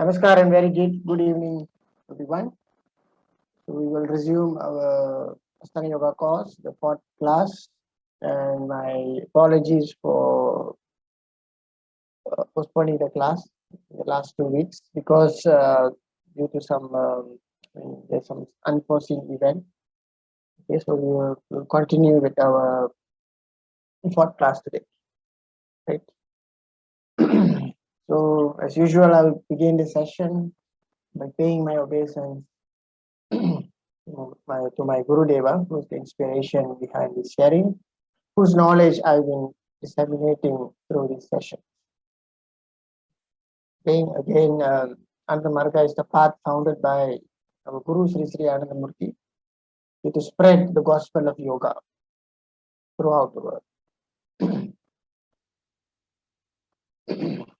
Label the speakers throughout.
Speaker 1: Namaskar and very good evening, everyone. So we will resume our Astaunga Yoga course, the fourth class. And my apologies for postponing the class in the last 2 weeks because due to some there's some unforeseen event. Okay, so we'll continue with our fourth class today, right? So as usual, I'll begin the session by paying my obeisance to my Guru Deva, who is the inspiration behind this sharing, whose knowledge I've been disseminating through this session. Again, Ananda Marga is the path founded by our Guru Sri Sri Ananda Murti to spread the gospel of yoga throughout the world.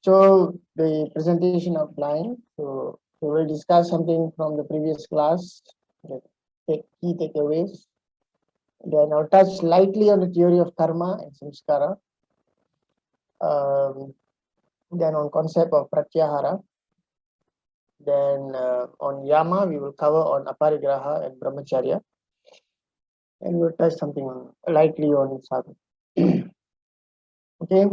Speaker 1: So the presentation outline. So we will discuss something from the previous class, the key takeaways. Then I'll touch lightly on the theory of karma and samskara. Then on concept of pratyahara. Then on yama, we will cover on aparigraha and brahmacharya. And we'll touch something lightly on sadhana. Okay.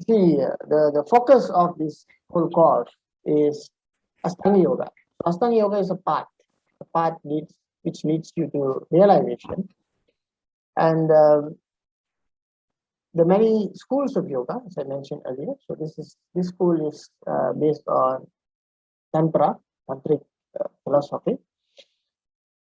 Speaker 1: See, the focus of this whole course is Astaunga Yoga. Astaunga Yoga is a path which leads you to realization. And the many schools of yoga, as I mentioned earlier. So this school is based on tantric philosophy,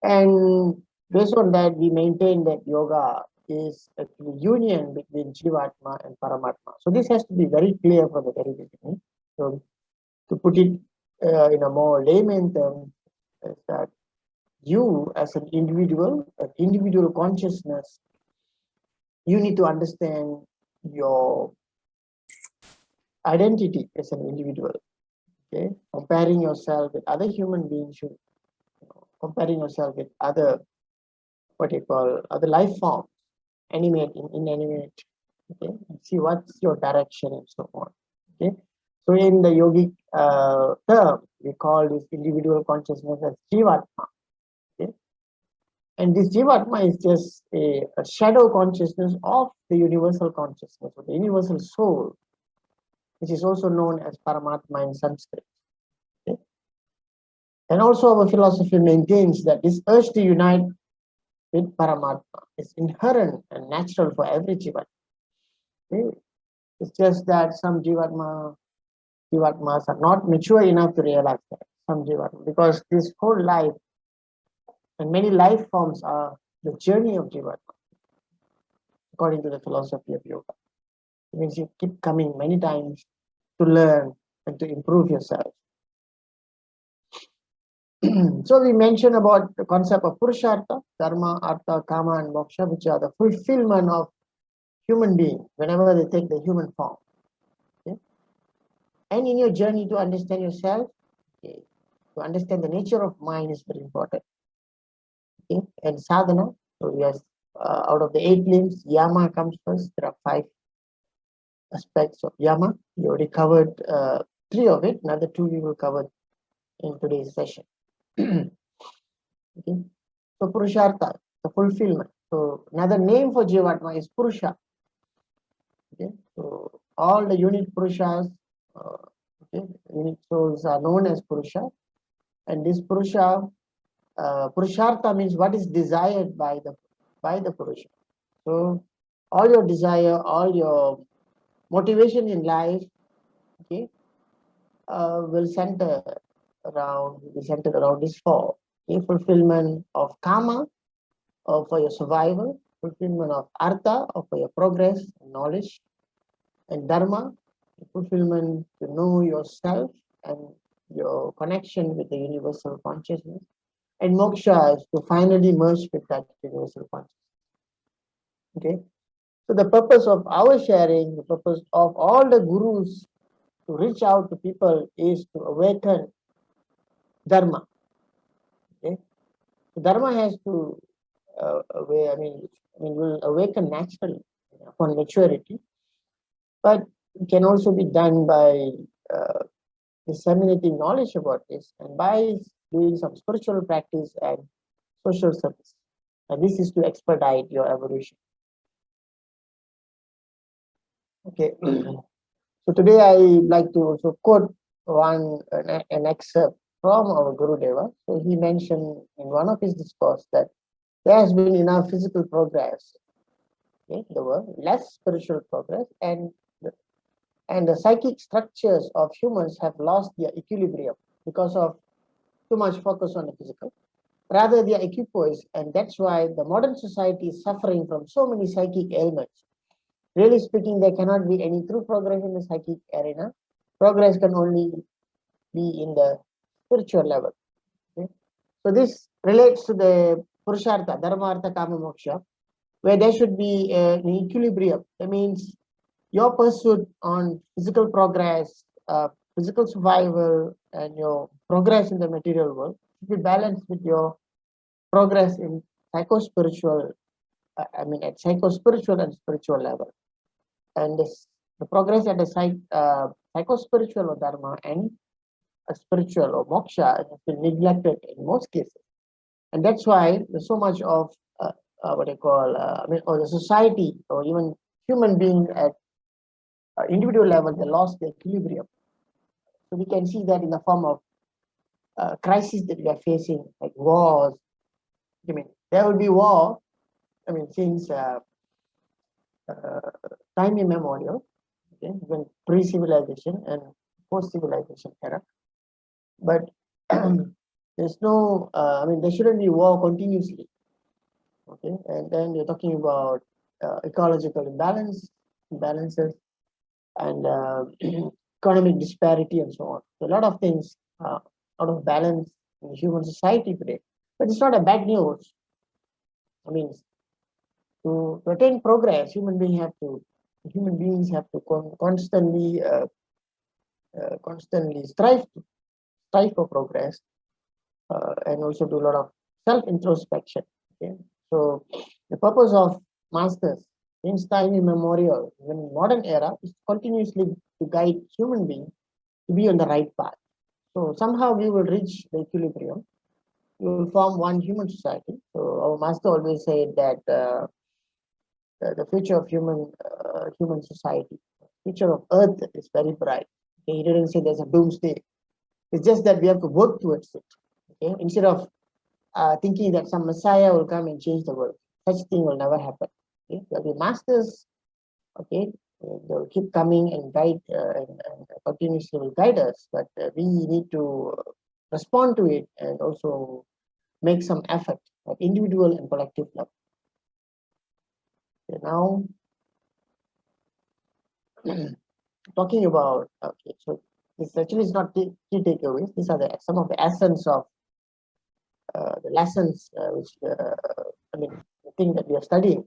Speaker 1: and based on that, we maintain that yoga is actually union between Jivatma and Paramatma. So this has to be very clear from the very beginning. So to put it in a more layman term, is that you as an individual consciousness, you need to understand your identity as an individual. Okay, comparing yourself with other human beings, comparing yourself with other other life forms, animate, inanimate. Okay, see what's your direction and so on. Okay, so in the yogic term, we call this individual consciousness as Jivatma. Okay, and this Jivatma is just a shadow consciousness of the universal consciousness, or the universal soul, which is also known as Paramatma in Sanskrit. Okay? And also our philosophy maintains that this urge to unite with Paramatma is inherent and natural for every Jivatma. Okay? It's just that some Jivatmas are not mature enough to realize that. Some Jivatmas, because this whole life and many life forms are the journey of Jivatma, according to the philosophy of yoga. It means you keep coming many times to learn and to improve yourself. So we mentioned about the concept of Purushartha, Dharma, Artha, Kama, and Moksha, which are the fulfillment of human being whenever they take the human form. Okay? And in your journey to understand yourself, okay, to understand the nature of mind is very important. Okay? And sadhana, so we are out of the 8 limbs, yama comes first. There are 5 aspects of yama. We already covered 3 of it. Another 2 we will cover in today's session. Okay. So Purushartha, the fulfillment. So another name for Jivatma is Purusha. Okay. So all the unit Purushas, unit souls are known as Purusha. And this Purusha, Purushartha means what is desired by the Purusha. So all your desire, all your motivation in life, okay, will be centered around this 4. Okay, fulfillment of Kama, for your survival, fulfillment of Artha, for your progress and knowledge, and Dharma, fulfillment to know yourself and your connection with the universal consciousness, and Moksha is to finally merge with that universal consciousness. Okay, so the purpose of our sharing, the purpose of all the gurus to reach out to people is to awaken Dharma. Okay, so Dharma has to will awaken naturally upon maturity, but it can also be done by disseminating knowledge about this, and by doing some spiritual practice and social service. And this is to expedite your evolution. Okay. So today I like to also quote an excerpt from our Guru Deva. So he mentioned in one of his discourse that there has been enough physical progress, okay, in the world, less spiritual progress, and the psychic structures of humans have lost their equilibrium because of too much focus on the physical. Rather, they are equipoised, and that's why the modern society is suffering from so many psychic ailments. Really speaking, there cannot be any true progress in the psychic arena. Progress can only be in the spiritual level. Okay? So this relates to the Purushartha, Dharma, Artha, Kama, Moksha, where there should be an equilibrium. That means your pursuit on physical progress, physical survival, and your progress in the material world should be balanced with your progress in psycho-spiritual, at psycho-spiritual and spiritual level. And the progress at the psycho-spiritual or dharma and a spiritual or moksha has been neglected in most cases. And that's why there's so much of or the society or even human beings at individual level, they lost their equilibrium. So we can see that in the form of crises that we are facing, like wars. I mean, there will be war, since time immemorial, okay, when pre-civilization and post-civilization era. But there's no, there shouldn't be war continuously. Okay, and then you're talking about ecological imbalances, and economic disparity and so on. So a lot of things out of balance in human society today. But it's not a bad news. To attain progress, human beings have to constantly strive for progress, and also do a lot of self-introspection. Okay? So the purpose of masters since time immemorial, even in modern era, is continuously to guide human beings to be on the right path. So somehow we will reach the equilibrium. We will form one human society. So our master always said that the future of human society, future of Earth is very bright. Okay? He didn't say there's a doomsday. It's just that we have to work towards it. Okay? Instead of thinking that some Messiah will come and change the world, such thing will never happen. Okay? There will be masters. Okay, they will keep coming and guide and continuously will guide us, but we need to respond to it and also make some effort at individual and collective level. Okay, now talking about, okay, so this actually is not key takeaways. These are some of the essence of the lessons the thing that we are studying.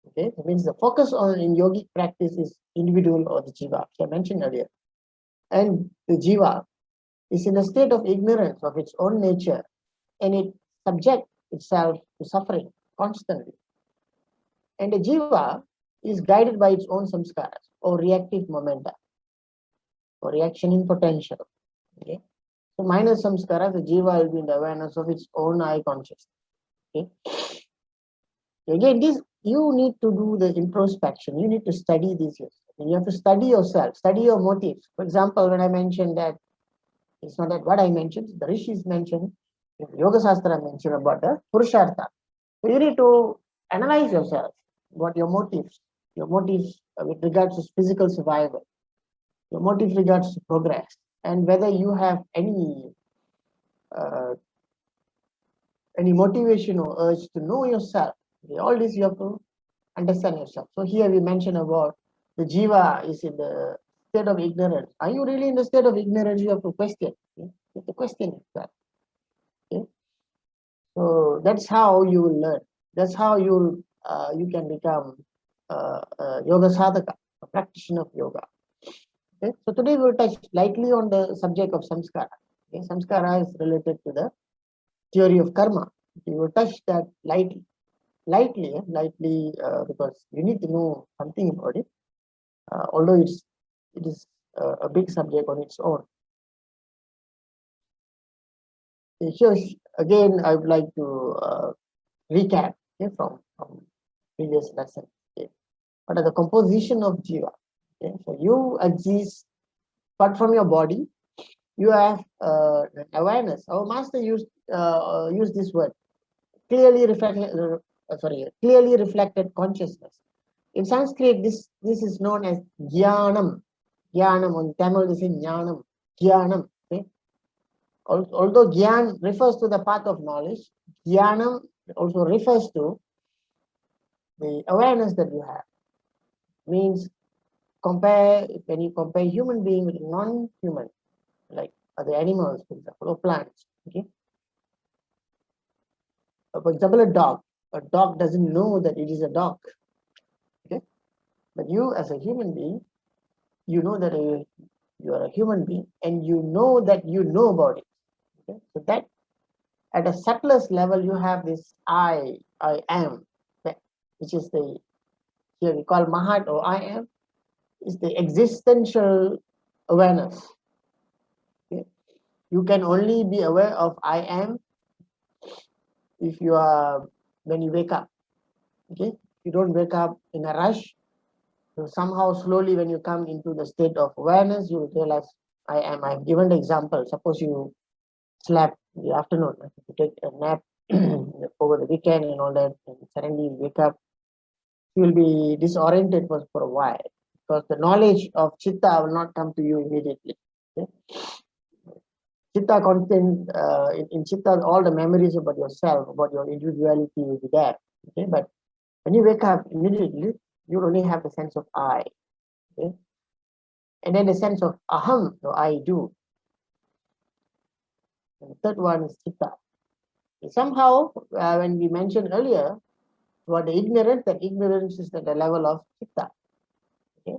Speaker 1: Okay, it means the focus on in yogic practice is individual or the jiva, which I mentioned earlier. And the jiva is in a state of ignorance of its own nature, and it subjects itself to suffering constantly. And the jiva is guided by its own samskaras or reactive momenta or reactioning potential. Okay, so minus samskara, the jiva will be in the awareness of its own eye consciousness. Okay, again, this you need to do the introspection. You need to study these years. You have to study yourself, study your motives. For example, when I mentioned that, it's not that what I mentioned, the rishis mentioned, Yoga Shastra mentioned about the Purushartha. So you need to analyze yourself, what your motives with regards to physical survival, your motives regards to progress, and whether you have any motivation or urge to know yourself. Okay, all this you have to understand yourself. So here we mention about the jiva is in the state of ignorance. Are you really in the state of ignorance? You have to question. Okay? You have to question yourself. Okay? So that's how you will learn. That's how you can become a yoga sadhaka, a practitioner of yoga. Okay? So today we will touch lightly on the subject of samskara. Okay? Samskara is related to the theory of karma. We will touch that lightly, because you need to know something about it. Although it is a big subject on its own. Here again, I would like to recap from previous lesson. Okay. What are the composition of jiva? Okay. So you exist, apart from your body, you have awareness. Our master used this word, clearly reflected consciousness. In Sanskrit, this is known as jnanam. Jnanam, on Tamil they say jnanam. Jnanam. Okay? Although jnana refers to the path of knowledge, jnanam also refers to the awareness that you have. Means when you compare human being with non-human, like other animals, for example, or plants. Okay. For example, a dog. A dog doesn't know that it is a dog. Okay. But you, as a human being, you know that you are a human being, and you know that you know about it. Okay. So that at a subtlest level, you have this I am, which is the, here we call Mahat or I am, is the existential awareness. Okay. You can only be aware of I am if you are, when you wake up. Okay. You don't wake up in a rush. So somehow slowly when you come into the state of awareness, you realize I am. I've given the example. Suppose you slept in the afternoon, you take a nap over the weekend and all that, and suddenly you wake up, you will be disoriented for a while, because the knowledge of chitta will not come to you immediately. Okay? Chitta content, in chitta, all the memories about yourself, about your individuality will be there. Okay? But when you wake up immediately, you only have the sense of I. Okay? And then the sense of aham, so I do. And the third one is chitta. And somehow, when we mentioned earlier, about the ignorance, that ignorance is at the level of chitta. Okay?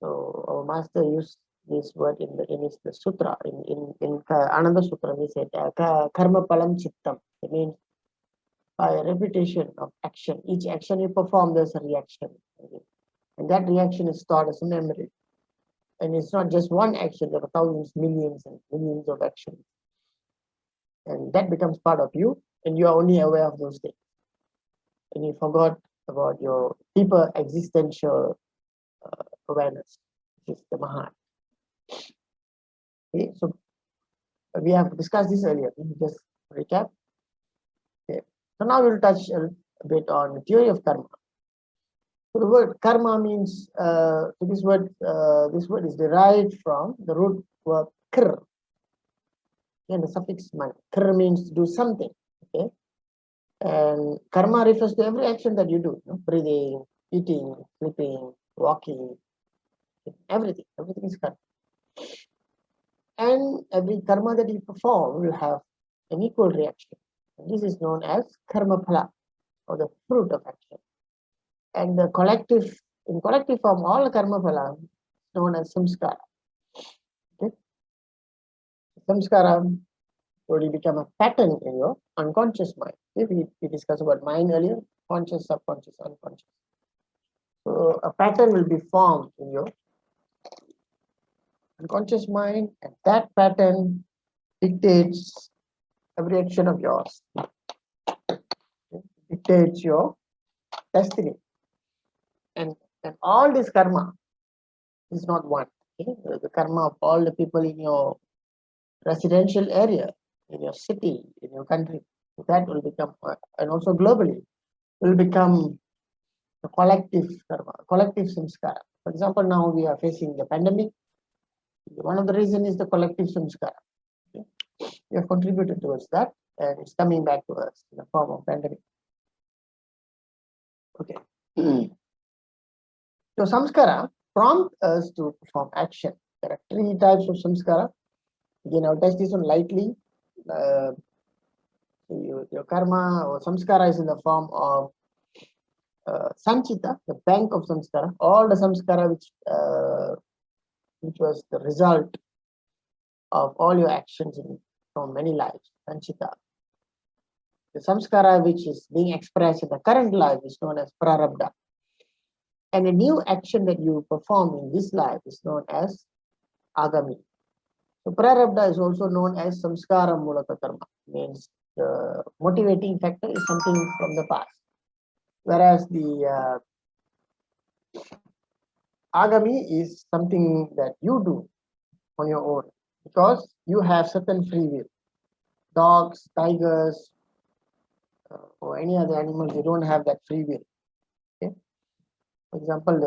Speaker 1: So our master used this word in the sutra, in Ananda Sutra, he said, karma palam chittam. It means by a repetition of action. Each action you perform, there's a reaction. Okay? And that reaction is stored as a memory. And it's not just one action, there are thousands, millions, and millions of actions. And that becomes part of you, and you are only aware of those things. And you forgot about your deeper existential awareness, which is the Mahat. Okay, so we have discussed this earlier. Just recap. Okay. So now we'll touch a bit on the theory of karma. So the word karma means, so this word is derived from the root word kr. And the suffix man. Kr means to do something. Okay. And karma refers to every action that you do. You know, breathing, eating, sleeping, walking, everything. Everything is karma. And every karma that you perform will have an equal reaction. And this is known as karma phala, or the fruit of action. And the in collective form, all karma phala is known as samskara. Okay? Samskara will become a pattern in your unconscious mind. Okay? We discussed about mind earlier, conscious, subconscious, unconscious. So a pattern will be formed in your unconscious mind, and that pattern dictates every action of yours. Okay? Dictates your destiny. And all this karma is not one. Okay? The karma of all the people in your residential area, in your city, in your country, that will become, and also globally, will become the collective karma, collective samskara. For example, now we are facing the pandemic. One of the reasons is the collective samskara. Okay? We have contributed towards that, and it's coming back to us in the form of pandemic. Okay. So samskara prompt us to perform action. There are 3 types of samskara. Again, I'll touch this one lightly. Your karma or samskara is in the form of sanchita, the bank of samskara. All the samskara which was the result of all your actions from many lives, sanchita. The samskara which is being expressed in the current life is known as prarabdha. And a new action that you perform in this life is known as agami. So prarabdha is also known as samskara mulaka karma, means the motivating factor is something from the past. Whereas the agami is something that you do on your own because you have certain free will. Dogs, tigers, or any other animals, they don't have that free will. Okay? For example,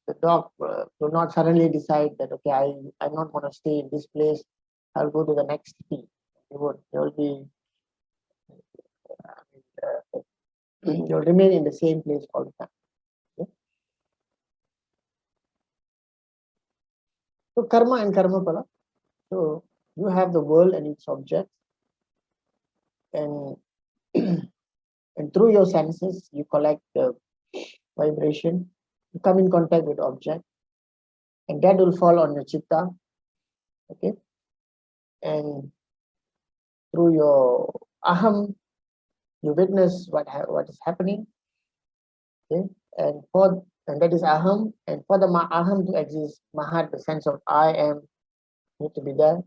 Speaker 1: the dog will not suddenly decide that, okay, I'm not going to stay in this place, I'll go to the next city. You'll be, you'll remain in the same place all the time. Okay? So karma and karma pala. So you have the world and its objects, and and through your senses you collect the vibration, you come in contact with object, and that will fall on your chitta. Okay, and through your aham, you witness what is happening. Okay, and that is aham, and for the aham to exist, mahat, the sense of I am, need to be there.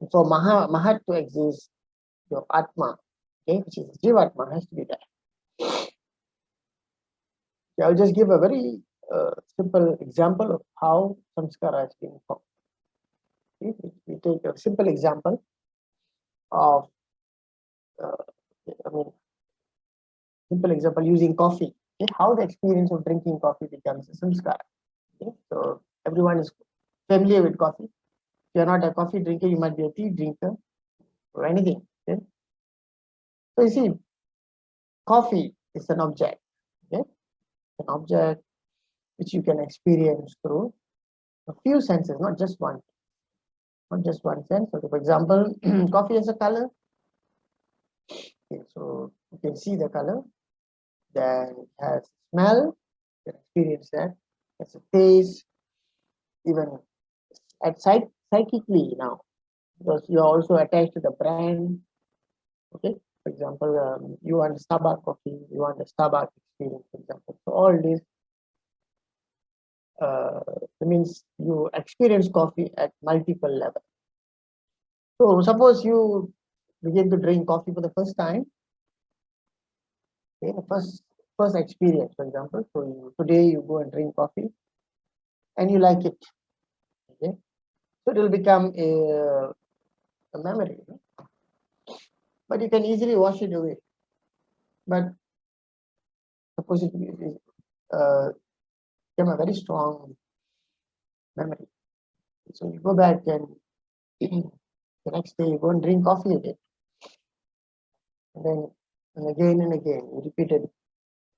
Speaker 1: And for mahat to exist, your atma, okay, which is jivatma, has to be there. Okay, I'll just give a very simple example of how samskara is being formed. Okay, we take a simple example of simple example using coffee. Okay, how the experience of drinking coffee becomes a samskara. Okay, so everyone is familiar with coffee. If you're not a coffee drinker, you might be a tea drinker or anything. Okay? So you see, coffee is an object. Okay, an object which you can experience through a few senses, not just one. Not just one sense. So, for example, coffee has a color. Okay, so you can see the color. Then it has smell. You can experience that. It's a taste. Even at psychically now, because you are also attached to the brand. Okay, for example, you want Starbucks coffee, you want the Starbucks experience, for example. So all this means you experience coffee at multiple levels. So suppose you begin to drink coffee for the first time. Okay, the first experience, for example. So today you go and drink coffee, and you like it. Okay, so it will become a memory. But you can easily wash it away. But suppose it become a very strong memory. So you go back and the next day you go and drink coffee again. And then and again, you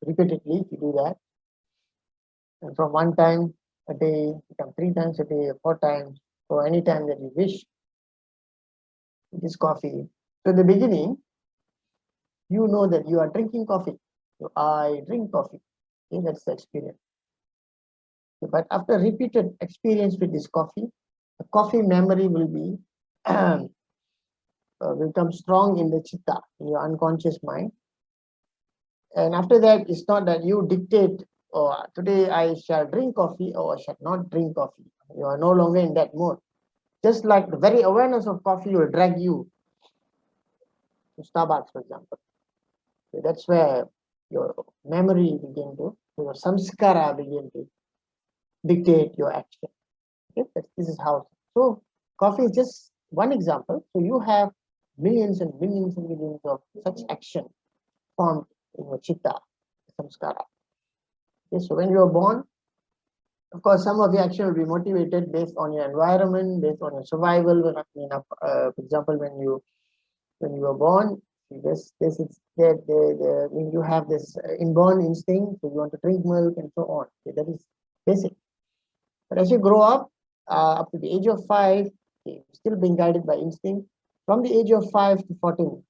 Speaker 1: repeatedly you do that. And from one time a day, become 3 times a day, 4 times, or any time that you wish, this coffee. So in the beginning, you know that you are drinking coffee. So I drink coffee. Okay, that's the experience. Okay, but after repeated experience with this coffee, the coffee memory will be become strong in the chitta, in your unconscious mind. And after that, it's not that you dictate, oh, today I shall drink coffee or I shall not drink coffee. You are no longer in that mode. Just like the very awareness of coffee will drag you to Starbucks, for example. So that's where your memory begin to, your samskara begin to dictate your action. Okay? This is how. So coffee is just one example. So you have millions and millions and millions of such action formed in your chitta, samskara. Okay, so when you are born, of course, some of the action will be motivated based on your environment, based on your survival. For example, when you were born, when you have this inborn instinct, so you want to drink milk and so on. Okay, that is basic. But as you grow up to the age of 5, okay, still being guided by instinct. From the age of 5 to 14,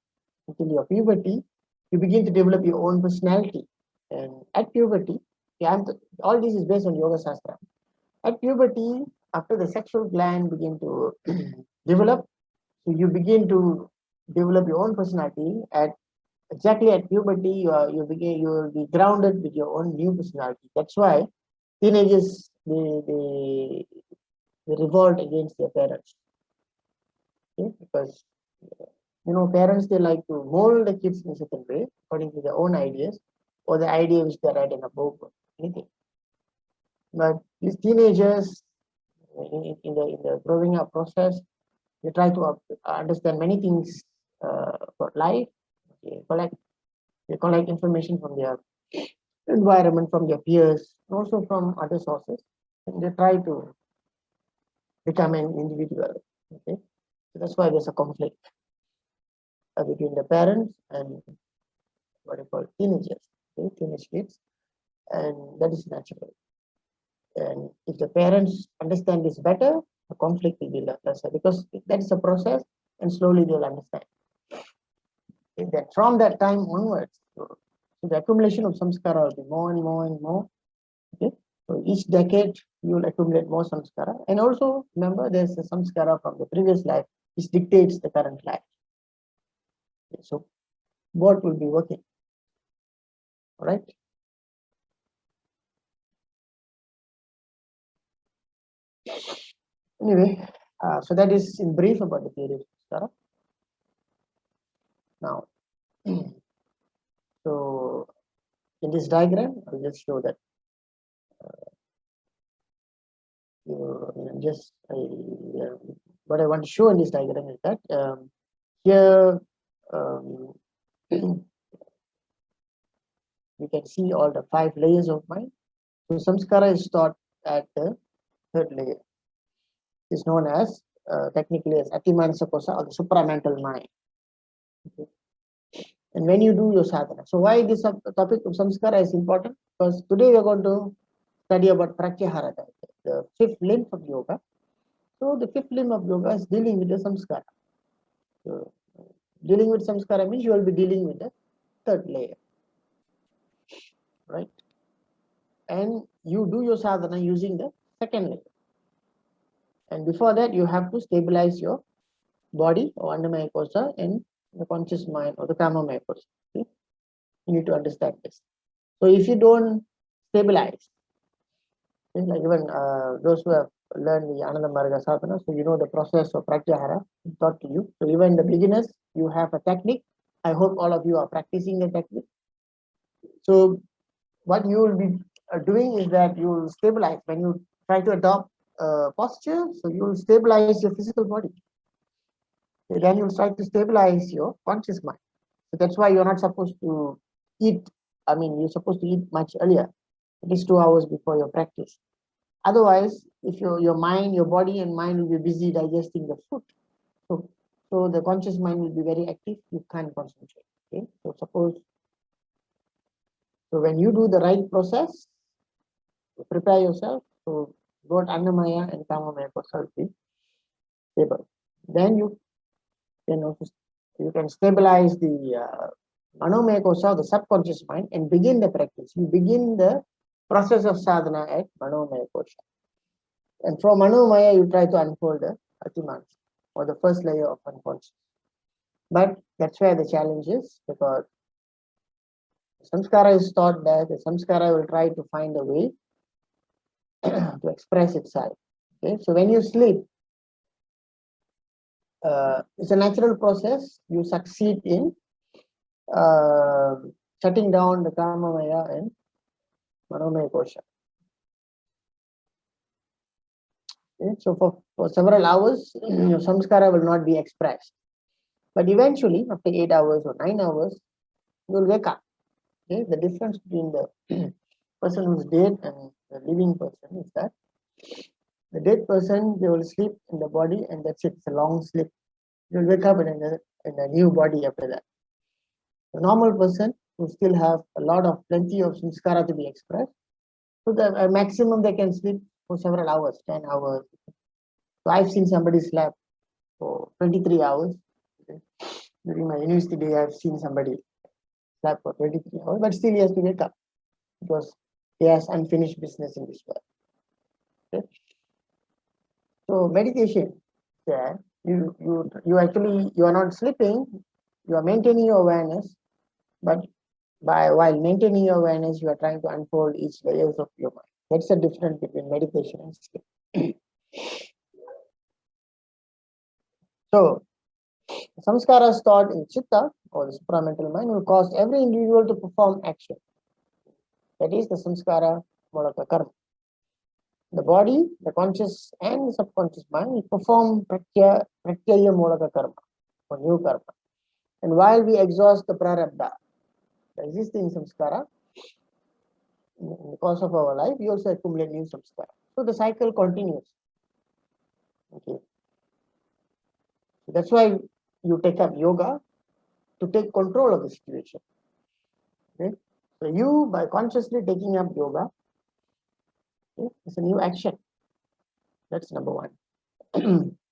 Speaker 1: until your puberty, you begin to develop your own personality. And at puberty, all this is based on Yoga Sastra. At puberty, after the sexual gland begin to develop, so you begin to develop your own personality at exactly at puberty, you will be grounded with your own new personality. That's why teenagers they revolt against their parents. Okay? Because parents, they like to mold the kids in a certain way according to their own ideas or the idea which they read in a book or anything. But these teenagers in the growing up process, they try to understand many things about life. They collect information from their environment, from their peers, and also from other sources, and they try to become an individual. Okay, so that's why there's a conflict between the parents and what you call teenagers, okay, teenage kids, and that is natural. And if the parents understand this better, the conflict will be lesser because that is a process, and slowly they'll understand. Okay, then from that time onwards, so the accumulation of samskara will be more and more and more. Okay, so each decade you will accumulate more samskara, and also remember there's a samskara from the previous life which dictates the current life. Okay, so what will be working, all right? Anyway, so that is in brief about the theory of samskara. Now, so in this diagram, I'll just show that. Just what I want to show in this diagram is that here you can see all the 5 layers of mind. So samskara is taught at the 3rd layer. It's known as technically as atimansakosa, or the supramental mind. Okay. And when you do your sadhana, so why this topic of samskara is important? Because today we are going to study about pratyahara, the 5th limb of yoga. So the 5th limb of yoga is dealing with the samskara. So dealing with samskara means you will be dealing with the 3rd layer, right? And you do your sadhana using the 2nd layer. And before that, you have to stabilize your body or annamaya kosha and the conscious mind or the kamamaya kosha. Okay? You need to understand this. So if you don't stabilize, okay, like even those who have learned the Ananda Marga sadhana, so you know the process of pratyahara taught to you. So even the beginners, you have a technique. I hope all of you are practicing the technique. So what you will be doing is that you will stabilize when you try to adopt posture. So you will stabilize your physical body. Okay, then you will try to stabilize your conscious mind. So that's why you're not supposed to eat. I mean, you're supposed to eat much earlier, at least 2 hours before your practice. Otherwise, if your mind, your body and mind will be busy digesting the food, so the conscious mind will be very active. You can't concentrate. Okay, so when you do the right process, prepare yourself. So both Annamaya and Kamamaya kosha will be stable. Then you can stabilize the Manomaya kosha, the subconscious mind, and begin the practice. You begin the process of sadhana at Manomaya kosha. And from Manomaya, you try to unfold the Atimans, or the first layer of unconscious. But that's where the challenge is, because samskara is taught that the samskara will try to find a way to express itself. Okay, so when you sleep, it's a natural process. You succeed in shutting down the Kamamaya and Manomaya kosha. Okay, so for several hours, your samskara will not be expressed. But eventually, after 8 hours or 9 hours, you will wake up. Okay, the difference between the person who's dead and the living person is that the dead person, they will sleep in the body, and that's it. It's a long sleep. You'll wake up in a new body after that. The normal person who still have a lot of plenty of samskara to be expressed, so the maximum they can sleep for several hours, 10 hours. So I've seen somebody sleep for 23 hours. Okay. During my university day, I've seen somebody sleep for 23 hours, but still he has to wake up because he has unfinished business in this world. Okay. So meditation, yeah, you are not sleeping, you are maintaining your awareness, But while maintaining your awareness, you are trying to unfold each layers of your mind. That's the difference between meditation and sleep. So, samskaras stored in chitta, or the supramental mind, will cause every individual to perform action. That is the samskara molaka karma. The body, the conscious and the subconscious mind will perform pratyaya molaka karma, or new karma. And while we exhaust the prarabdha, the existing samskara, in the course of our life, we also accumulate new samskara. So the cycle continues. Okay. So that's why you take up yoga to take control of the situation. Okay. So you, by consciously taking up yoga, okay, it's a new action. That's number one.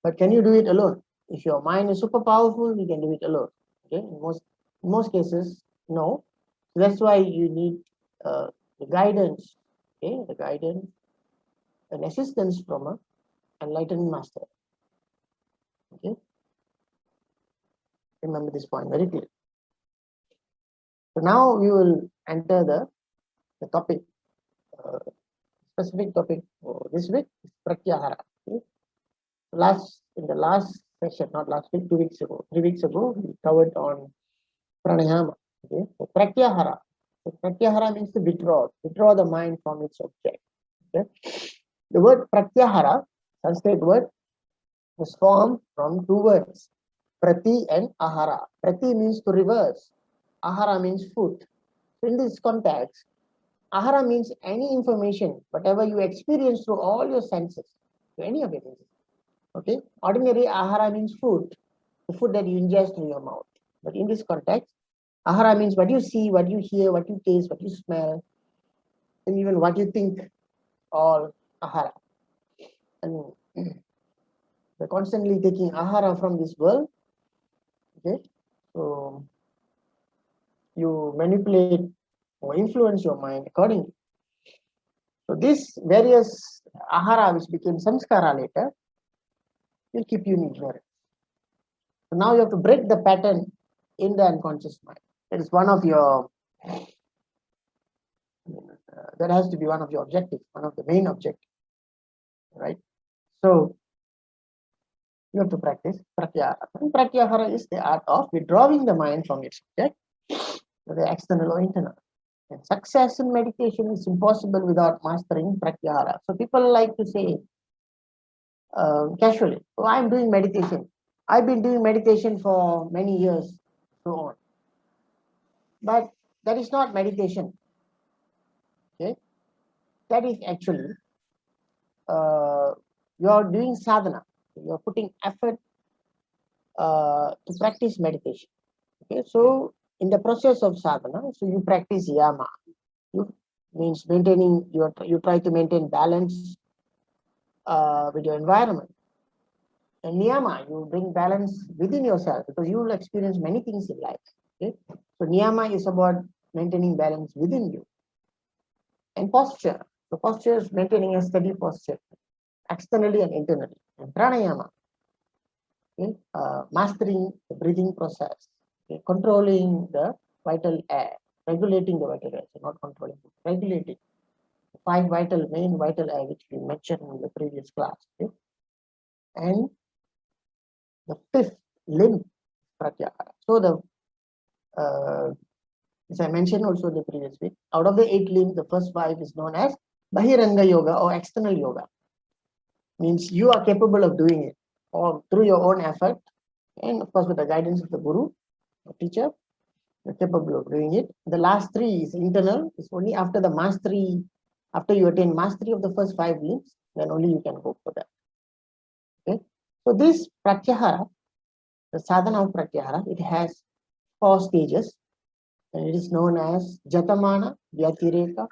Speaker 1: But can you do it alone? If your mind is super powerful, you can do it alone. Okay. In most cases, no. So that's why you need the guidance. Okay, the guidance and assistance from an enlightened master. Okay. Remember this point very clearly. So now we will enter the topic, specific topic for this week, pratyahara. Okay. In the last session, not last week, 2 weeks ago, 3 weeks ago, we covered on pranayama. Okay. So pratyahara. So pratyahara means to withdraw the mind from its object. Okay. The word pratyahara, Sanskrit word, was formed from two words, prati and ahara. Prati means to reverse. Ahara means food. So in this context, ahara means any information, whatever you experience through all your senses, to any of your senses. Okay. Ordinary ahara means food, the food that you ingest through your mouth. But in this context, ahara means what you see, what you hear, what you taste, what you smell, and even what you think, all ahara. And we're constantly taking ahara from this world. Okay. So you manipulate or influence your mind accordingly. So these various ahara which became samskara later will keep you in ignorance. So now you have to break the pattern in the unconscious mind. That is one of your, that has to be one of your objectives, one of the main objectives, right? So you have to practice pratyahara. And pratyahara is the art of withdrawing the mind from its object, whether external or internal. And success in meditation is impossible without mastering pratyahara. So people like to say casually, oh, I'm doing meditation. I've been doing meditation for many years, so on. But that is not meditation. Okay, that is actually you are doing sadhana. You are putting effort to practice meditation. Okay, so in the process of sadhana, so you practice yama. You means maintaining you try to maintain balance with your environment. And niyama, you bring balance within yourself because you will experience many things in life. Okay, so niyama is about maintaining balance within you. And posture, the posture is maintaining a steady posture, externally and internally. And pranayama, okay, mastering the breathing process, okay, controlling the vital air, regulating the vital air, so not controlling, regulating. 5 main vital air which we mentioned in the previous class. Okay? And the 5th limb, pratyahara. So as I mentioned also in the previous week, out of the 8 limbs, the first 5 is known as bahiranga yoga or external yoga. Means you are capable of doing it or through your own effort, and of course with the guidance of the guru or teacher, you're capable of doing it. The last 3 is internal. It's only after the mastery, after you attain mastery of the first 5 limbs, then only you can go for that. Okay. So this pratyahara, the sadhana of pratyahara, it has 4 stages, and it is known as jatamana, vyatireka,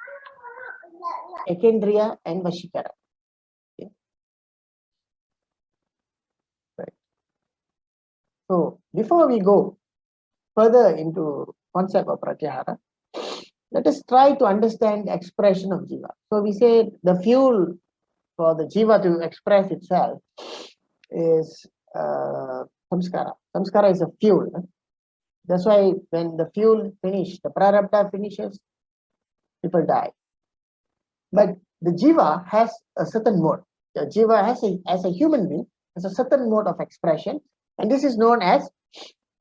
Speaker 1: ekendriya, and vashikara. Okay. Right. So before we go further into concept of pratyahara, let us try to understand the expression of jiva. So we say the fuel for the jiva to express itself is samskara. Samskara is a fuel. That's why when the fuel finishes, the prarabdha finishes, people die. But the jiva has a certain mode. The jiva has as a human being has a certain mode of expression, and this is known as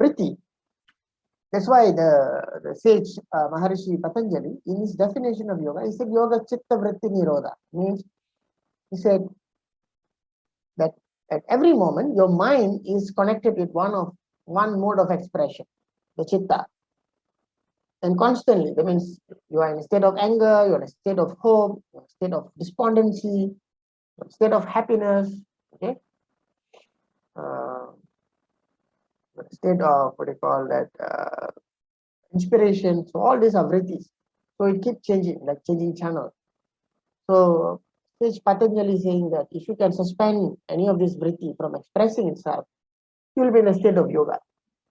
Speaker 1: vritti. That's why the sage Maharishi Patanjali, in his definition of yoga, he said yoga chitta vritti nirodha. Means he said that at every moment your mind is connected with one mode of expression, the chitta. And constantly, that means you are in a state of anger, you're in a state of hope, you're in a state of despondency, you're in a state of happiness, okay? State of what do you call that? Inspiration. So all these are vrittis. So it keeps changing, like changing channel. So Sage Patanjali is saying that if you can suspend any of this vritti from expressing itself, you will be in a state of yoga,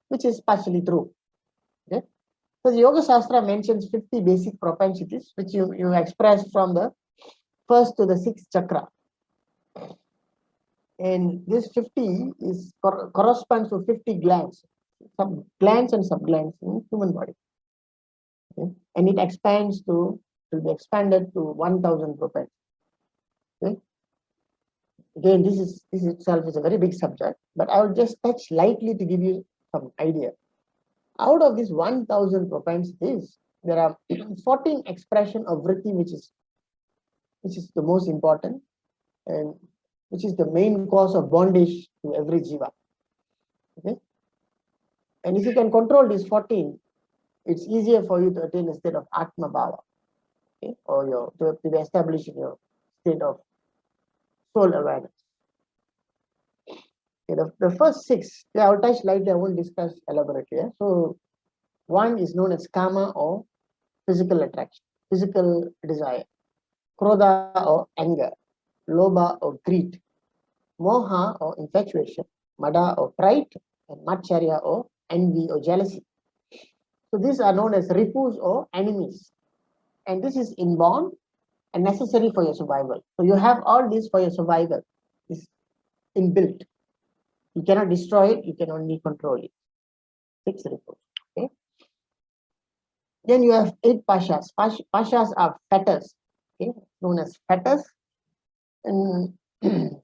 Speaker 1: which is partially true. Okay? So the Yoga Shastra mentions 50 basic propensities, which you express from the first to the sixth chakra. And this 50 is corresponds to 50 glands, glands and subglands in human body. Okay? And it expands to be expanded to 1,000 propensities. Okay? Again, this itself is a very big subject, but I will just touch lightly to give you some idea. Out of this 1,000 propensities, there are 14 expression of vritti, which is the most important, and which is the main cause of bondage to every jiva. Okay, and if you can control these 14, it's easier for you to attain a state of atma bhava, okay, or to be established in your state of soul awareness. Okay, the first six, yeah, I'll touch lightly, I won't discuss elaborately. Yeah? So one is known as kama, or physical attraction, physical desire, krodha or anger, lobha or greed, moha or infatuation, mada or pride, and matcharya or envy or jealousy. So these are known as ripus or enemies, and this is inborn and necessary for your survival. So you have all this for your survival. It's inbuilt. You cannot destroy it, you can only control it. 6 ripus. Okay. Then you have 8 pashas. Pashas are fetters, okay, known as fetters. And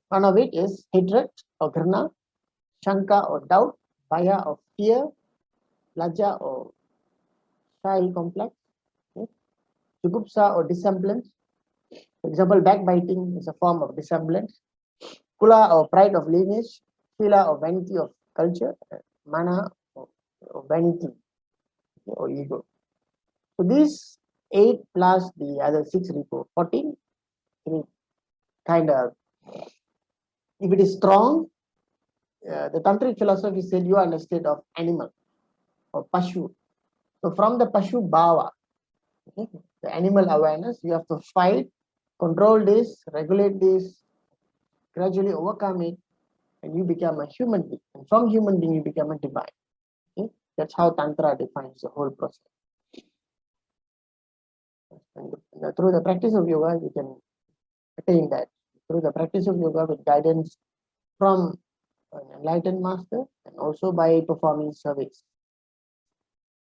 Speaker 1: one of it is hatred or grana, shanka or doubt, bhaya or fear, laja or shy complex, okay, jugupsa or dissemblance. For example, backbiting is a form of dissemblance. Kula or pride of lineage, sila or vanity of culture, mana or vanity or ego. So these 8 plus the other 6 report, 14, kind of, if it is strong, the tantric philosophy said you are in a state of animal or pashu. So from the pashu bhava, okay, the animal awareness, you have to fight, control this, regulate this, gradually overcome it, and you become a human being. And from human being, you become a divine. Okay? That's how Tantra defines the whole process. And through the practice of yoga, you can attain that. Through the practice of yoga with guidance from an enlightened master, and also by performing service,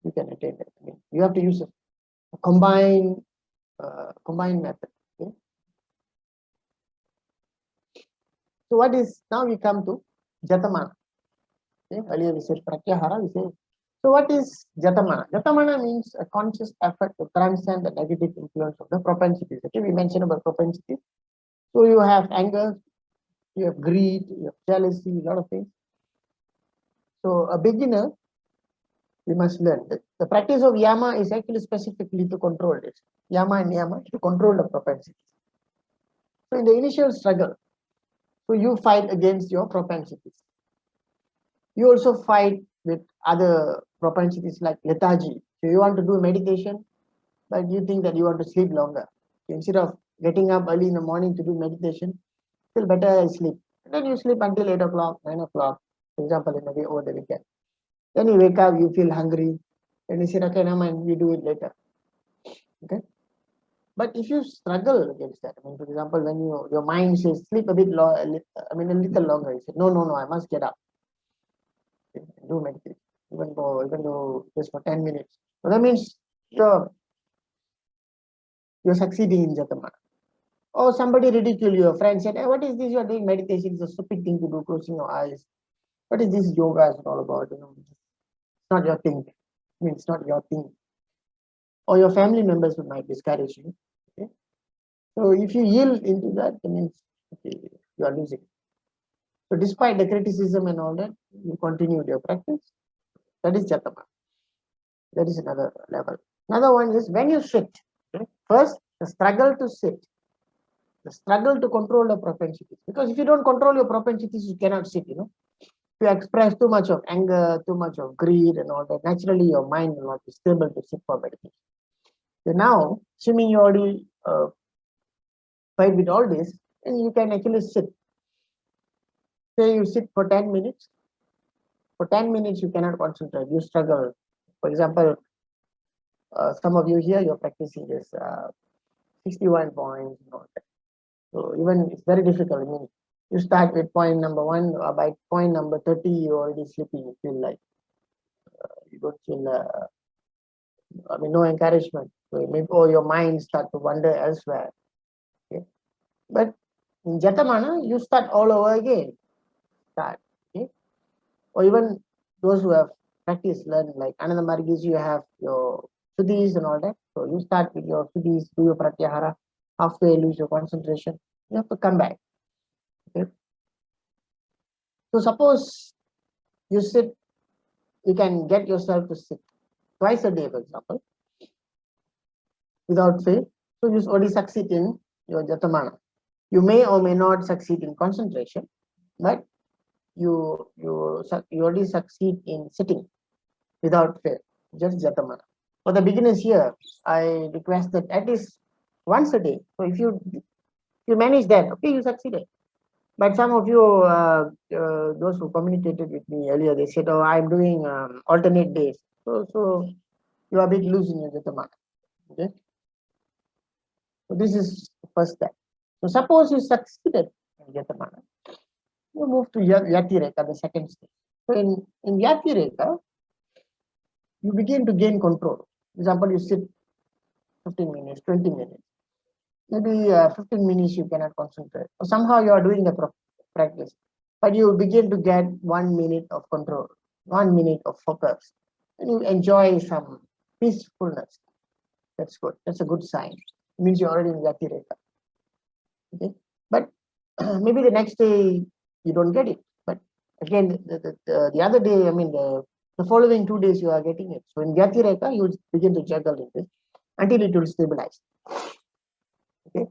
Speaker 1: you can attain that. I mean, you have to use a combined method. Okay? So what is, now we come to Jatamana. Okay? Earlier we said Pratyahara, we say. So what is Jatamana? Jatamana means a conscious effort to transcend the negative influence of the propensities. Okay, we mentioned about propensities. So you have anger, you have greed, you have jealousy, a lot of things. So a beginner, we must learn. The practice of yama is actually specifically to control this. Yama and niyama, to control the propensities. So in the initial struggle, so you fight against your propensities. You also fight with other propensities like lethargy. So you want to do meditation, but you think that you want to sleep longer. So instead of getting up early in the morning to do meditation, still better sleep. And then you sleep until 8 o'clock, 9 o'clock, for example, in the day over the weekend. Then you wake up, you feel hungry, and you say, okay, never mind, we do it later. Okay. But if you struggle against that, I mean, for example, when your mind says sleep a little longer, you say, no, I must get up. Okay, do meditation. even though just for 10 minutes. So that means you're succeeding in Jatamana. Or somebody ridicule your friend said, hey, what is this? You're doing meditation, it's a stupid thing to do, closing your eyes. What is this yoga is all about? It's not your thing. I mean, it's not your thing. Or your family members might discourage you. Okay? So if you yield into that, that means okay, you are losing. So despite the criticism and all that, you continue your practice. That is Jatama. That is another level. Another one is when you sit. Okay? First, the struggle to sit. The struggle to control the propensities. Because if you don't control your propensities, you cannot sit, If you express too much of anger, too much of greed and all that, naturally your mind will not be stable to sit for meditation. So now, assuming you already fight with all this, and you can actually sit. Say you sit for 10 minutes. For 10 minutes, you cannot concentrate. You struggle. For example, some of you here, you're practicing this 61 points and all that. So even it's very difficult. I mean, you start with point number 1, by point number 30, you're already sleeping. You feel like you don't feel, no encouragement. So maybe your mind start to wander elsewhere. Okay? But in Jatamana, you start all over again. Okay? Or even those who have practiced, learn like Ananda Margis, you have your Sudhis and all that. So you start with your Sudhis, do your Pratyahara, halfway lose your concentration. You have to come back. Okay? So suppose you sit, you can get yourself to sit twice a day, for example, without fail. So you already succeed in your Jatamana. You may or may not succeed in concentration, but you already succeed in sitting without fail, just Jatamana. For the beginners here, I request that at least once a day. So if you manage that, okay, you succeeded. But some of you, those who communicated with me earlier, they said, "Oh, I'm doing alternate days." So you are a bit loose in your Jatamana. Okay. So this is the first step. So suppose you succeeded in Jatamana, you move to Yatireka, the second stage. So in Yatireka, you begin to gain control. For example, you sit 15 minutes, 20 minutes. Maybe 15 minutes you cannot concentrate. Or somehow you are doing the practice. But you begin to get 1 minute of control, 1 minute of focus. And you enjoy some peacefulness. That's good. That's a good sign. It means you're already in Yatireka. Okay? But maybe the next day you don't get it. But again, the other day, the following 2 days you are getting it. So in Yatireka, you begin to juggle in this until it will stabilize. Okay.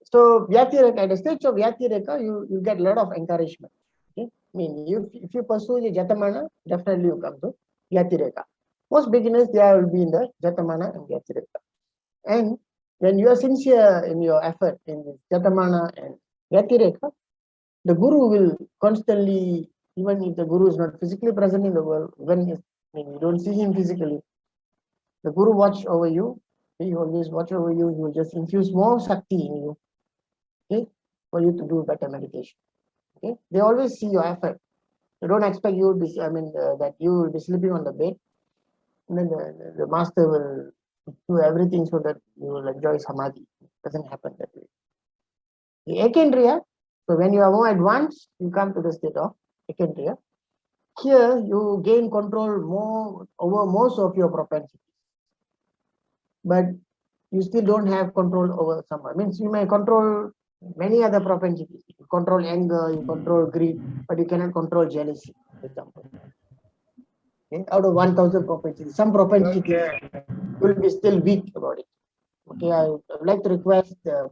Speaker 1: So Vyatireka, at the stage of Vyatireka, you get a lot of encouragement. Okay. I mean, if you pursue the Jatamana, definitely you come to Vyatireka. Most beginners, they will be in the Jatamana and Vyatireka. And when you are sincere in your effort in the Jatamana and Vyatireka, the Guru will constantly, even if the Guru is not physically present in the world, you don't see him physically, the Guru watch over you. He always watch over you. He will just infuse more Shakti in you. Okay, for you to do better meditation. Okay, they always see your effort. They don't expect you to be, that you will be sleeping on the bed, and then the master will do everything so that you will enjoy samadhi. It doesn't happen that way. The ekendriya, so when you are more advanced, you come to the state of ekendriya. Here you gain control more over most of your propensities, but you still don't have control over some. Means you may control many other propensities. You control anger, you control greed, but you cannot control jealousy, for example. Okay? Out of 1,000 propensities, some propensities will be still weak about it. Okay, I would like to request the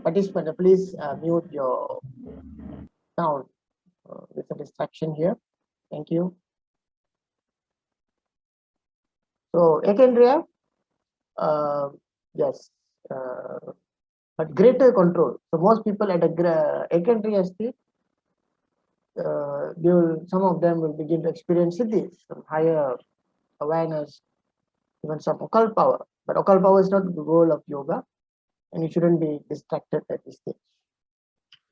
Speaker 1: participant, please mute your sound. There's a distraction here. Thank you. So, ekendriya, yes, but greater control. So most people at a ekendriya state, some of them will begin to experience siddhis, some higher awareness, even some occult power. But occult power is not the goal of yoga, and you shouldn't be distracted at this stage.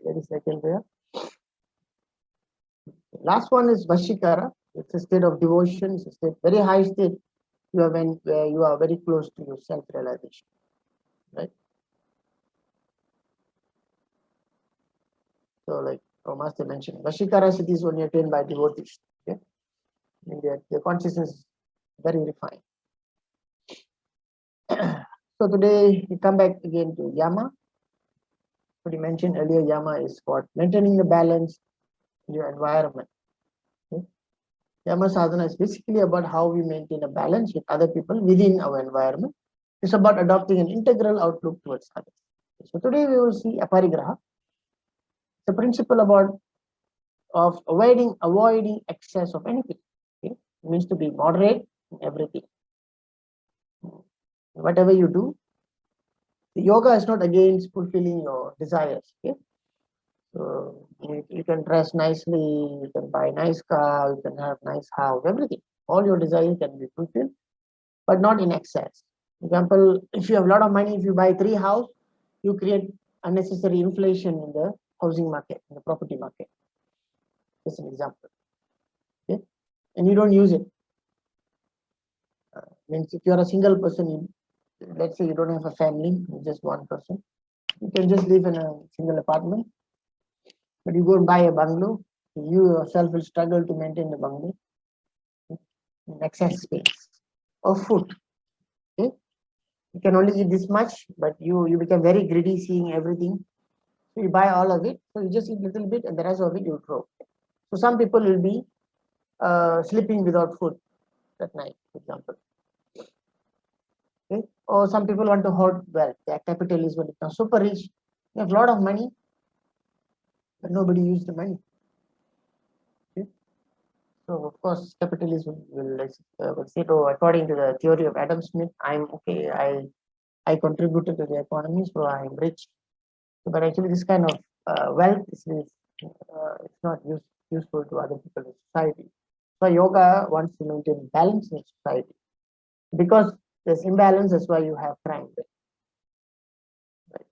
Speaker 1: That is ekendriya. Last one is Vashikara. It's a state of devotion. It's a state, very high state. You are when where you are very close to your self-realization, right? So, like our master mentioned, Vashikara cities only attained by devotees. Okay, I mean, their consciousness is very refined. So today we come back again to Yama. What you mentioned earlier, Yama is what maintaining the balance in your environment. Okay? Yama sadhana is basically about how we maintain a balance with other people within our environment. It's about adopting an integral outlook towards others. So today we will see aparigraha. It's a principle about of avoiding excess of anything. Okay? It means to be moderate in everything. Whatever you do, the yoga is not against fulfilling your desires. Okay? So you can dress nicely, you can buy a nice car, you can have nice house, everything. All your desires can be fulfilled, but not in excess. For example, if you have a lot of money, if you buy 3 houses, you create unnecessary inflation in the housing market, in the property market. Just an example. Okay? And you don't use it. Means if you are a single person, let's say you don't have a family, you're just one person, you can just live in a single apartment, but you go and buy a bungalow, you yourself will struggle to maintain the bungalow in excess space or food. Okay? You can only eat this much, but you become very greedy seeing everything. So you buy all of it, so you just eat a little bit and the rest of it you throw. So some people will be sleeping without food at night, for example. Okay? Or some people want to hoard wealth. Their capital is when it becomes super rich. You have a lot of money, but nobody uses the money. Okay? So of course, capitalism will say, oh, according to the theory of Adam Smith, I'm okay. I contributed to the economy, so I'm rich. But actually, this kind of wealth is it's not useful to other people in society. So yoga wants to maintain balance in society. Because there's imbalance, that's why you have crime. Right?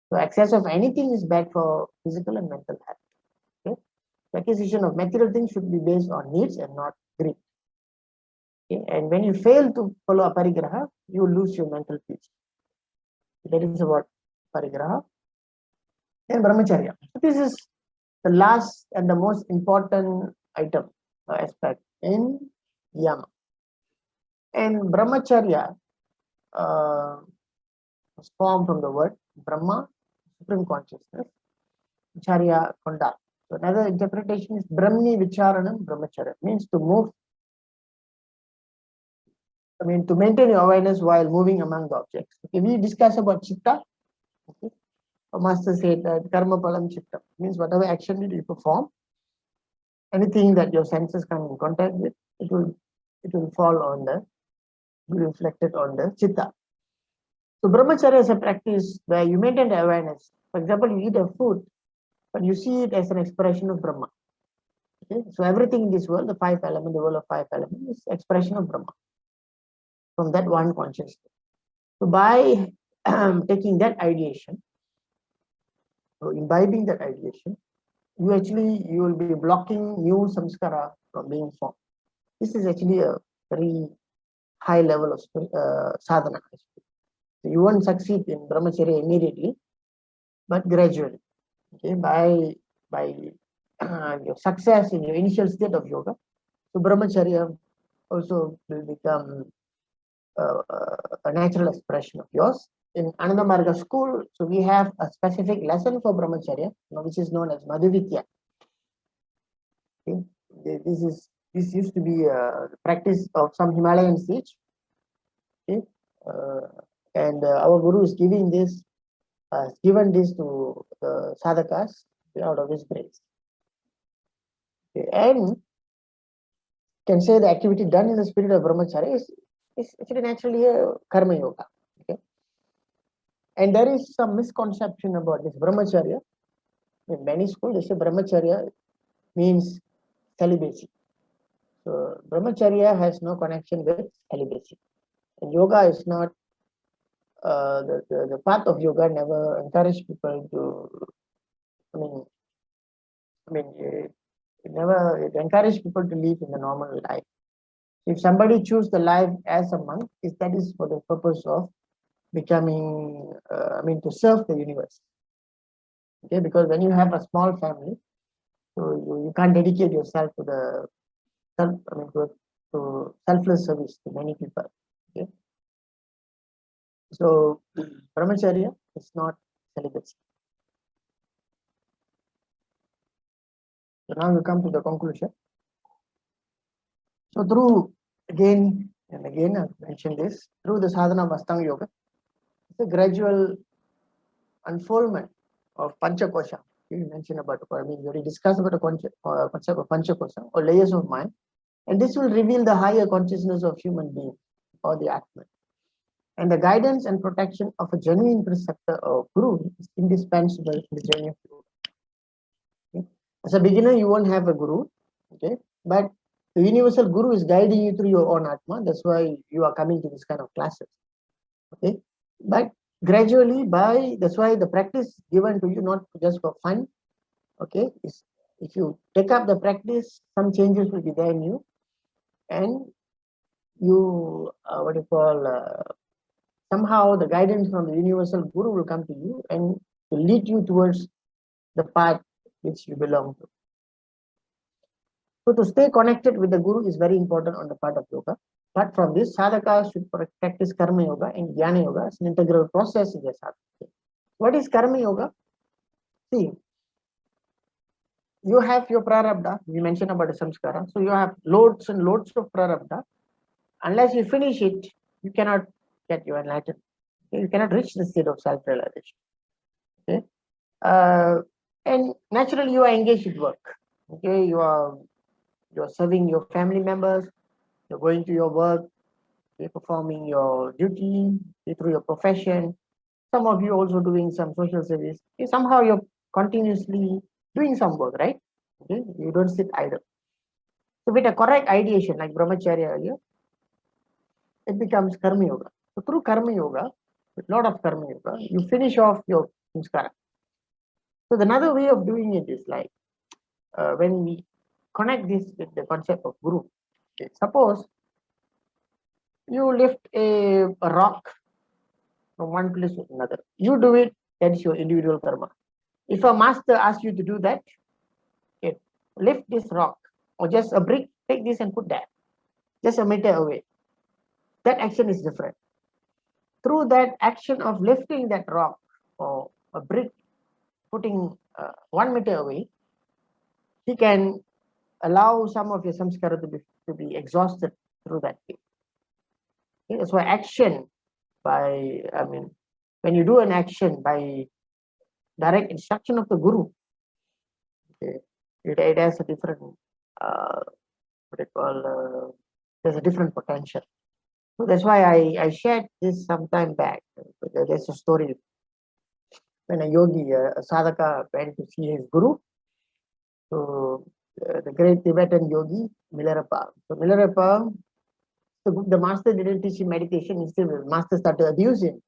Speaker 1: So excess of anything is bad for physical and mental health. Okay? The acquisition of material things should be based on needs and not greed. Okay? And when you fail to follow aparigraha, you lose your mental peace. That is about aparigraha. And brahmacharya. So this is the last and the most important item or aspect in yama. And brahmacharya was formed from the word Brahma, supreme consciousness, Charya, conduct. So another interpretation is Brahmi Vicharanam Brahmacharya, means to move, to maintain your awareness while moving among the objects. Okay, we discuss about chitta. Okay. Our master said that karma palam chitta means whatever action you perform, anything that your senses come in contact with, it will fall on be reflected on the chitta. So brahmacharya is a practice where you maintain the awareness. For example, you eat a food, but you see it as an expression of Brahma. Okay? So everything in this world, the 5 elements, the world of 5 elements, is expression of Brahma from that one consciousness. So by taking that ideation, or imbibing that ideation, you will be blocking new samskara from being formed. This is actually a very high level of sadhana. So you won't succeed in brahmacharya immediately, but gradually. Okay, by your success in your initial state of yoga, so brahmacharya also will become a natural expression of yours. In Ananda Marga school, so we have a specific lesson for brahmacharya, which is known as Madhuvitya. Okay? This used to be a practice of some Himalayan sage. Okay? And our guru is given this to the sadhakas out of his grace. Okay? And can say the activity done in the spirit of brahmacharya is actually naturally a karma yoga. Okay? And there is some misconception about this brahmacharya. In many schools, they say brahmacharya means celibacy. So brahmacharya has no connection with celibacy. And yoga is not the path of yoga never encourage people to. It encourages people to live in the normal life. If somebody choose the life as a monk, that is for the purpose of becoming, to serve the universe. Okay, because when you have a small family, so you can't dedicate yourself to the to selfless service to many people. Okay, so brahmacharya is not celibacy. So now we come to the conclusion. So through again and again, I've mentioned this, through the sadhana of Astaunga yoga, it's a gradual unfoldment of panchakosha. You mentioned about, we already discussed about the concept of panchakosha or layers of mind, and this will reveal the higher consciousness of human being or the Atman. And the guidance and protection of a genuine preceptor or guru is indispensable in the journey of yoga. Okay? As a beginner, you won't have a guru, okay, but the universal guru is guiding you through your own Atma. That's why you are coming to this kind of classes. Okay, but gradually, that's why the practice given to you not just for fun. Okay, is if you take up the practice, some changes will be there in you, and you somehow the guidance from the universal guru will come to you and will lead you towards the path which you belong to. So to stay connected with the guru is very important on the part of yoga. But from this, sadhaka should practice karma yoga and jnana yoga as an integral process in the sadhana. What is karma yoga? See, you have your prarabdha. We mentioned about the samskara. So you have loads and loads of prarabdha. Unless you finish it, you cannot get your enlightenment. Okay? You cannot reach the state of self-realization. Okay, and naturally you are engaged with work. Okay, you're serving your family members. You're going to your work. You're performing your duty through your profession. Some of you also doing some social service. Somehow you're continuously doing some work, right? Okay, you don't sit idle. So with a correct ideation, like brahmacharya earlier, it becomes karma yoga. So through karma yoga, with a lot of karma yoga, you finish off your samskara. So another way of doing it is like when we connect this with the concept of guru. Okay, suppose you lift a rock from one place to another. You do it, that's your individual karma. If a master asks you to do that, okay, lift this rock or just a brick, take this and put that, just a meter away. That action is different. Through that action of lifting that rock or a brick, putting 1 meter away, he can allow some of your samskara to be exhausted through that way. Okay, that's why action when you do an action by direct instruction of the guru, okay, it has a different there's a different potential. So that's why I shared this some time back. There's a story when a yogi, a sadhaka, went to see his guru. So the great Tibetan yogi Milarepa. So Milarepa, the master didn't teach him meditation. Instead, the master started to abuse him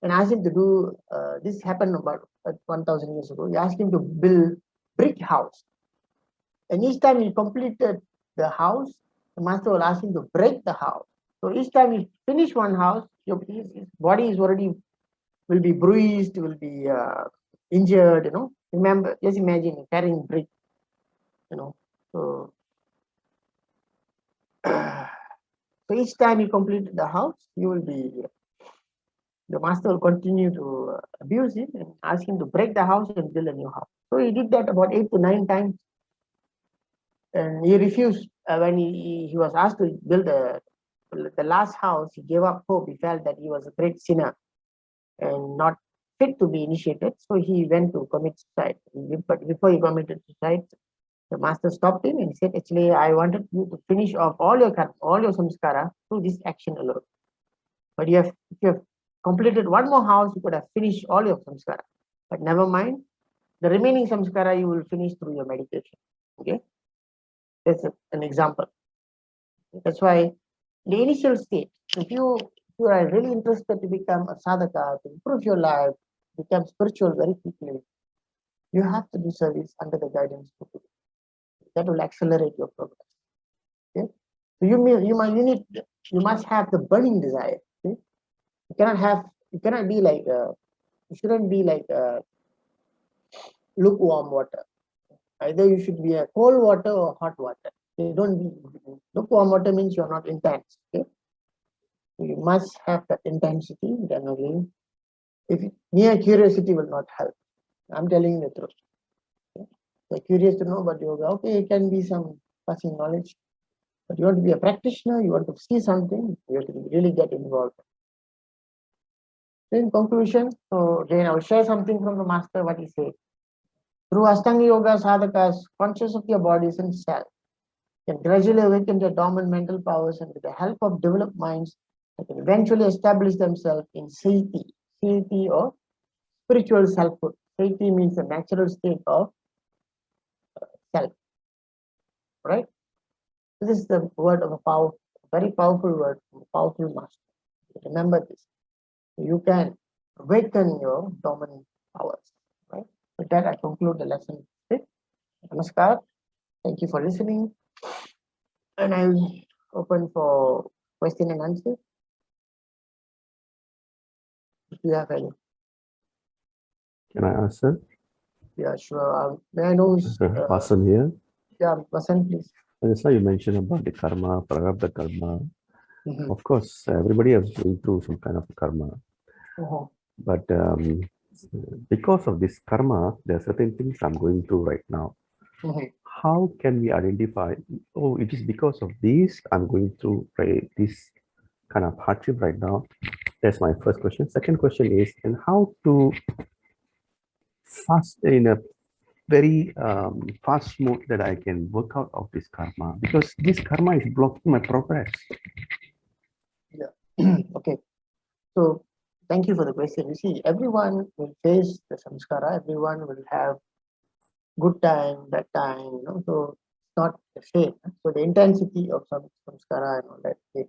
Speaker 1: and asked him to do. This happened about 1,000 years ago. He asked him to build brick house, and each time he completed the house, the master will ask him to break the house. So each time he finish one house, his body is already will be bruised, will be injured. Remember, just imagine carrying brick. So so each time he completed the house, the master will continue to abuse him and ask him to break the house and build a new house. So he did that about 8 to 9 times, and he refused. When he was asked to build the last house, he gave up hope. He felt that he was a great sinner and not fit to be initiated. So he went to commit suicide. But before he committed suicide, the master stopped him and said, actually, I wanted you to finish off all your samskara through this action alone. But if you have completed one more house, you could have finished all your samskara. But never mind, the remaining samskara you will finish through your meditation. Okay, that's an example. That's why the initial state, if you are really interested to become a sadhaka, to improve your life, become spiritual very quickly, you have to do service under the guidance of Guru. That will accelerate your progress. Okay? So you must have the burning desire. Okay? You cannot be like you shouldn't be like lukewarm water. Either you should be a cold water or hot water. You don't be lukewarm water means you're not intense. Okay? You must have that intensity. Then again, mere curiosity will not help. I'm telling the truth. Okay? You're curious to know about yoga. Okay, it can be some passing knowledge. But you want to be a practitioner, you want to see something, you have to really get involved. In conclusion, so again, I will share something from the master, what he said. Through Astaunga Yoga, sadhakas, conscious of their bodies and self, can gradually awaken their dormant mental powers, and with the help of developed minds, they can eventually establish themselves in sati, or spiritual selfhood. Sati means the natural state of self, right? This is the word of a very powerful word, from a powerful master. Remember this. You can awaken your dormant powers, right? With that, I conclude the lesson. Namaskar. Thank you for listening. And I will open for question and answer. If you have any.
Speaker 2: Can I answer?
Speaker 1: Yeah, sure. May I know?
Speaker 2: Awesome here.
Speaker 1: Yeah, Vasan, please.
Speaker 2: Just now you mentioned about the karma, prarabdha karma.
Speaker 1: Mm-hmm.
Speaker 2: Of course, everybody has been through some kind of karma.
Speaker 1: Uh-huh.
Speaker 2: But because of this karma, there are certain things I'm going through right now.
Speaker 1: Mm-hmm.
Speaker 2: How can we identify, oh, it is because of this I'm going through this kind of hardship right now? That's my first question. Second question is, and how to fast in a very fast mode that I can work out of this karma, because this karma is blocking my progress.
Speaker 1: Yeah. Okay. So thank you for the question. You see, everyone will face the samskara. Everyone will have good time, bad time. So it's not the same. So the intensity of some samskara and all that. Okay.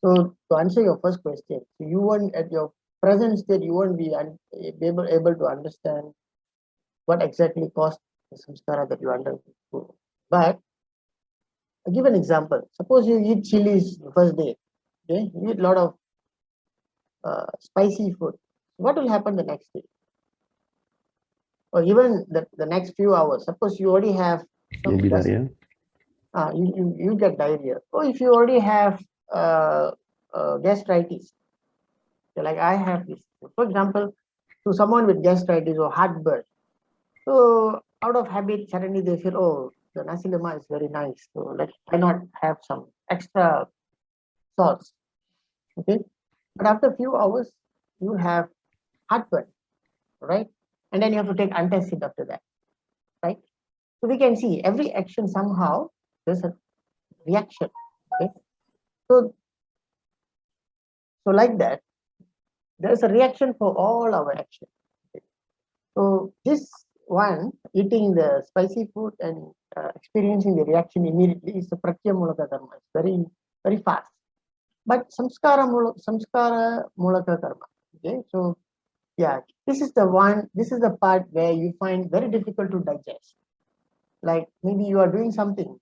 Speaker 1: So to answer your first question, you won't at your present state you won't be able to understand what exactly caused the samskara that you undergo. But I'll give an example. Suppose you eat chilies the first day. Okay, you eat a lot of spicy food. What will happen the next day? Or even the next few hours. Suppose you already have some
Speaker 2: Maybe diarrhea.
Speaker 1: You get diarrhea. Or if you already have gastritis, like I have this. For example, to someone with gastritis or heartburn, so out of habit, suddenly they feel, oh, the nasi lemak is very nice. So why not have some extra sauce? Okay. But after a few hours, you have heartburn, right? And then you have to take antacid after that, right? So we can see every action somehow there's a reaction. Okay. So like that, there's a reaction for all our actions. Okay. So this one, eating the spicy food and experiencing the reaction immediately is the Pratya Mulaka Dharma. It's very, very fast. But Samskara Mulaka Karma. Okay, so yeah, this is the part where you find very difficult to digest. Like maybe you are doing something,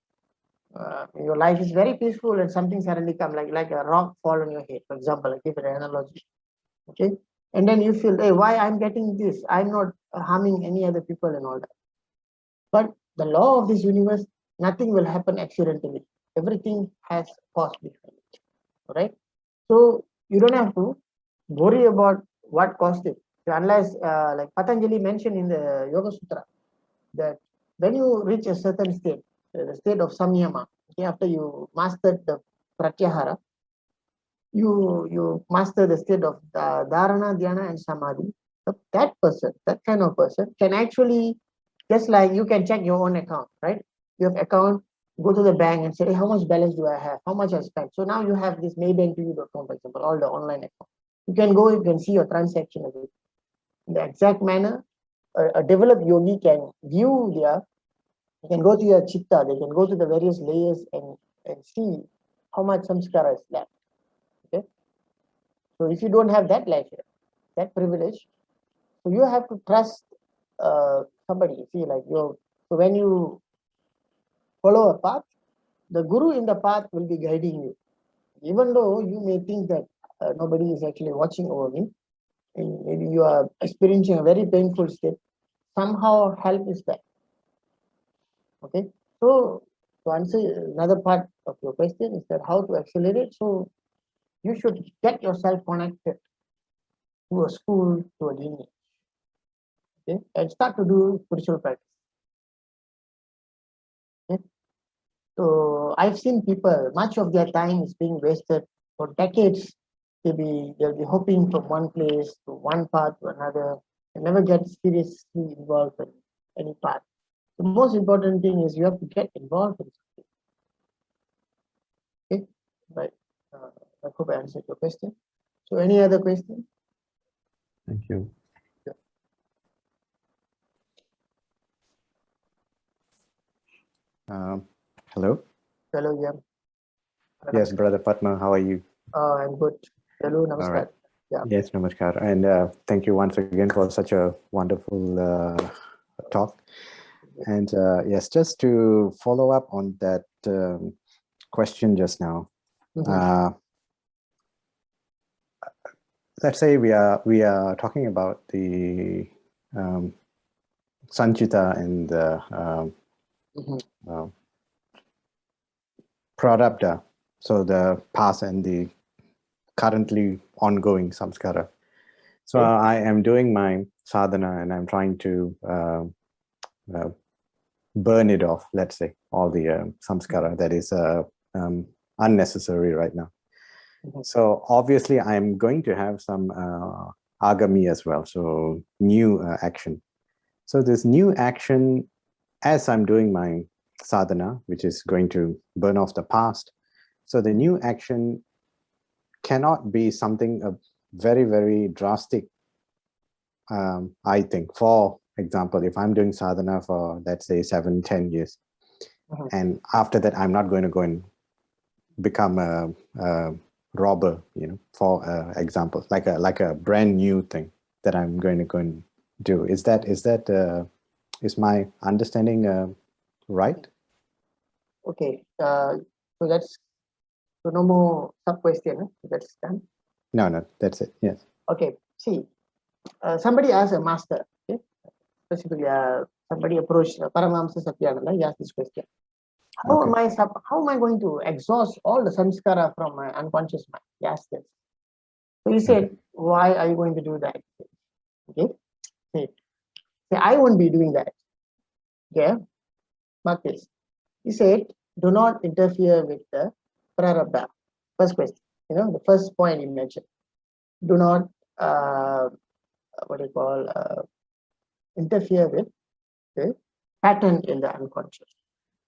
Speaker 1: your life is very peaceful and something suddenly come like a rock fall on your head. For example, I give an analogy. Okay, and then you feel, hey, why I'm getting this? I'm not harming any other people and all that. But the law of this universe, nothing will happen accidentally. Everything has cause behind it. All right. So you don't have to worry about what caused it, unless like Patanjali mentioned in the Yoga Sutra that when you reach a certain state, the state of samyama, okay, after you mastered the pratyahara, you master the state of dharana, dhyana, and samadhi. So that kind of person can actually, just like you can check your own account, right? You have account, go to the bank and say, hey, how much balance do I have? How much I spent? So now you have this maybankpv.com, for example, all the online account. You can see your transaction in the exact manner. A developed yogi can view they can go to your chitta, they can go to the various layers and see how much samskara is left. Okay. So if you don't have that leisure, that privilege, so you have to trust somebody. See, like so when you follow a path, the guru in the path will be guiding you. Even though you may think that nobody is actually watching over me, and maybe you are experiencing a very painful state, somehow help is there. Okay, so to answer another part of your question is that how to accelerate. So you should get yourself connected to a school, to a lineage, okay, and start to do spiritual practice. Okay? So I've seen people, much of their time is being wasted for decades. They'll be hopping from one place to one path to another and never get seriously involved in any path. The most important thing is you have to get involved in something. Okay, right. I hope I answered your question. So any other question?
Speaker 2: Thank you.
Speaker 3: Hello.
Speaker 1: Hello, yeah.
Speaker 3: Yes, Brother Padma, how are you?
Speaker 1: I'm good. Hello, namaskar.
Speaker 3: All right.
Speaker 1: Yeah.
Speaker 3: Yes, namaskar. And thank you once again for such a wonderful talk. And yes, just to follow up on that question just now. Let's say we are talking about the Sanchita and the Prarabdha, so the past and the currently ongoing samskara. So I am doing my sadhana and I'm trying to burn it off, let's say, all the samskara that is unnecessary right now. So obviously I'm going to have some agami as well, so new action. So this new action, as I'm doing my sadhana, which is going to burn off the past, so the new action cannot be something very, very drastic. I think, for example, if I'm doing sadhana for, let's say, 7-10 years, and after that I'm not going to go and become a robber, for example, like a brand new thing that I'm going to go and do. Is my understanding right?
Speaker 1: Okay. So no more sub question. That's done.
Speaker 3: No, that's it. Yes.
Speaker 1: Okay. See, somebody asked a master. Okay, specifically, somebody approached Paramahamsa Satyananda. He asked this question: How am I going to exhaust all the samskara from my unconscious mind? He asked this. So he said, why are you going to do that? Okay. See, I won't be doing that. Okay. Mark this. He said, do not interfere with the prarabdha. First question, the first point he mentioned. Do not, interfere with the pattern in the unconscious.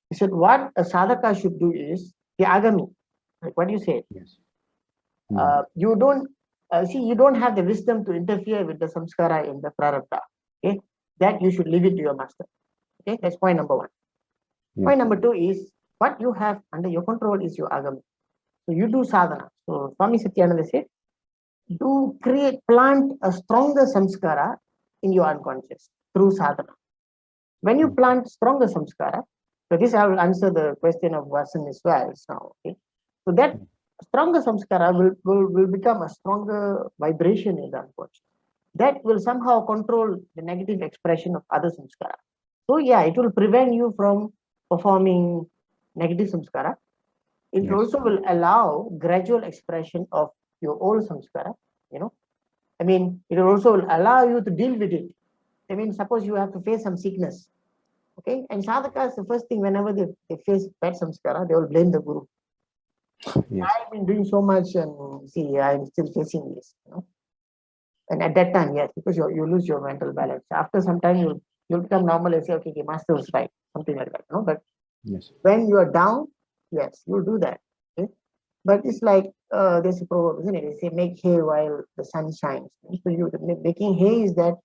Speaker 1: He said, what a sadhaka should do is the agami. Like what you said.
Speaker 3: Yes.
Speaker 1: You don't, you don't have the wisdom to interfere with the samskara in the prarabdha. Okay, that you should leave it to your master. Okay, that's point number one. Point number two is what you have under your control is your agami. So you do sadhana. So Swami Satyananda said, plant a stronger samskara in your unconscious through sadhana. When you plant stronger samskara, so this I will answer the question of Vasan as well now. Okay, so that stronger samskara will become a stronger vibration in the unconscious. That will somehow control the negative expression of other samskara. So yeah, it will prevent you from performing negative samskara. It also will allow gradual expression of your old samskara. It will also allow you to deal with it. Suppose you have to face some sickness. Okay, and sadhakas, the first thing, whenever they face bad samskara, they will blame the guru.
Speaker 3: Yes.
Speaker 1: I've been doing so much and see, I'm still facing this. And at that time, yes, because you lose your mental balance. After some time, you'll become normal and say, okay, master was right, something like that. But when you are down, yes, you'll do that. Okay? But it's like there's a proverb, isn't it? They say, make hay while the sun shines. So making hay is that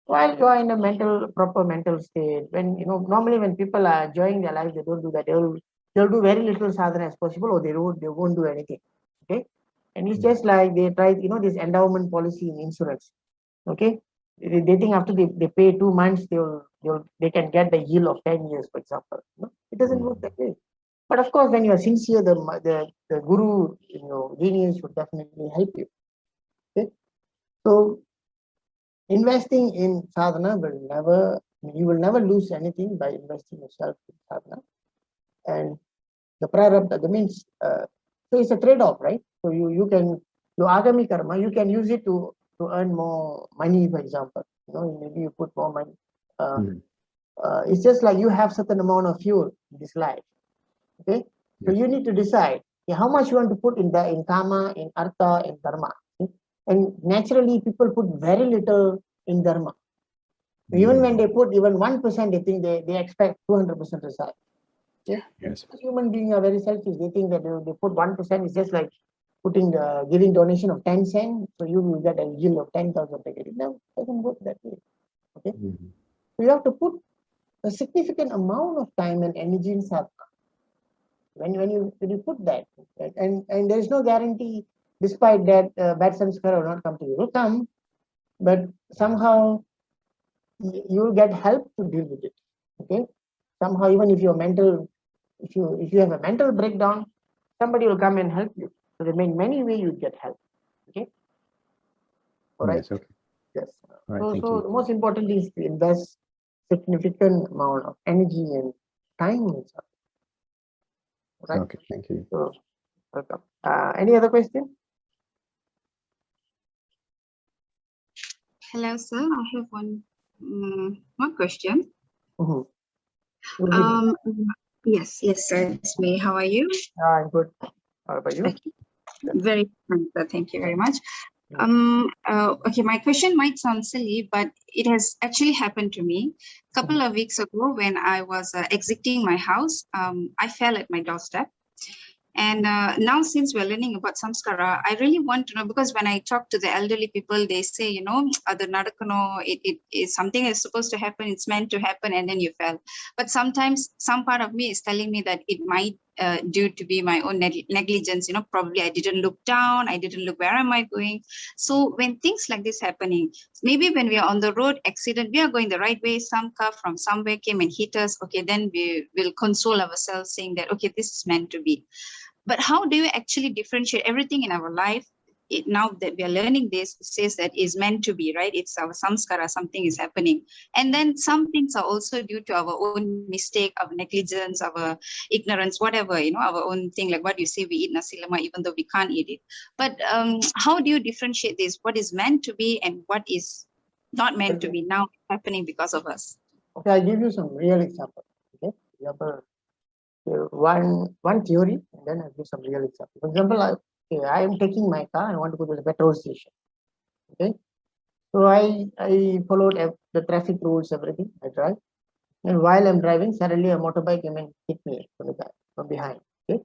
Speaker 1: while you are in a proper mental state, when normally when people are enjoying their life, they don't do that. They'll do very little sadhana as possible, or they won't do anything. Okay. And it's just like they try, this endowment policy in insurance. Okay. They think after they pay 2 months, they can get the yield of 10 years, for example. No? It doesn't work that way. But of course, when you are sincere, the guru, genius would definitely help you. Okay? So investing in sadhana you will never lose anything by investing yourself in sadhana. And the prarabdha, that means, so it's a trade-off, right? So you can, your agami karma, you can use it to earn more money, for example. Maybe you put more money. It's just like you have certain amount of fuel in this life. Okay, so you need to decide how much you want to put in karma, in artha, in dharma. Okay? And naturally, people put very little in dharma. Even when they put even 1%, they think they expect 200% result. Okay?
Speaker 3: Yes.
Speaker 1: Human beings are very selfish. They think that they put 1%, it's just like giving donation of 10 cents, so you will get a yield of 10,000. No, it doesn't work that way. Okay, so you have to put a significant amount of time and energy in sadhana. When you put that, and there is no guarantee, despite that bad samskara will not come to you. It will come, but somehow you will get help to deal with it. Okay, somehow even if if you have a mental breakdown, somebody will come and help you. So there may many ways you get help. Okay, all right.
Speaker 3: Yes, okay.
Speaker 1: Yes.
Speaker 3: Right,
Speaker 1: So the most important is to invest significant amount of energy and time in something. Right?
Speaker 3: Okay, thank you.
Speaker 1: So, welcome. Any other question?
Speaker 4: Hello, sir. I have one question. Yes, sir. It's me. How are you?
Speaker 1: I'm good. How about you?
Speaker 4: Okay. Very fine, sir. Thank you very much. Okay, my question might sound silly, but it has actually happened to me. A couple of weeks ago, when I was exiting my house, I fell at my doorstep. And now, since we're learning about samskara, I really want to know, because when I talk to the elderly people, they say, the nadakano, it is something is supposed to happen, it's meant to happen, and then you fell. But sometimes some part of me is telling me that it might due to be my own negligence, probably I didn't look down, I didn't look where am I going. So when things like this happening, maybe when we are on the road accident, we are going the right way, some car from somewhere came and hit us, okay, then we will console ourselves saying that, okay, this is meant to be. But how do you actually differentiate everything in our life? Now that we are learning this, it says that is meant to be, right? It's our samskara, something is happening. And then some things are also due to our own mistake, our negligence, our ignorance, whatever, our own thing, like what you say, we eat nasi lemak even though we can't eat it. But how do you differentiate this? What is meant to be and what is not meant to be now happening because of us?
Speaker 1: Okay, I'll give you some real example. Okay, example. One theory, and then I'll give some real example. For example, I am taking my car. I want to go to the petrol station. Okay, so I followed the traffic rules, everything. I drive, and while I'm driving, suddenly a motorbike came and hit me from the back, from behind. Okay,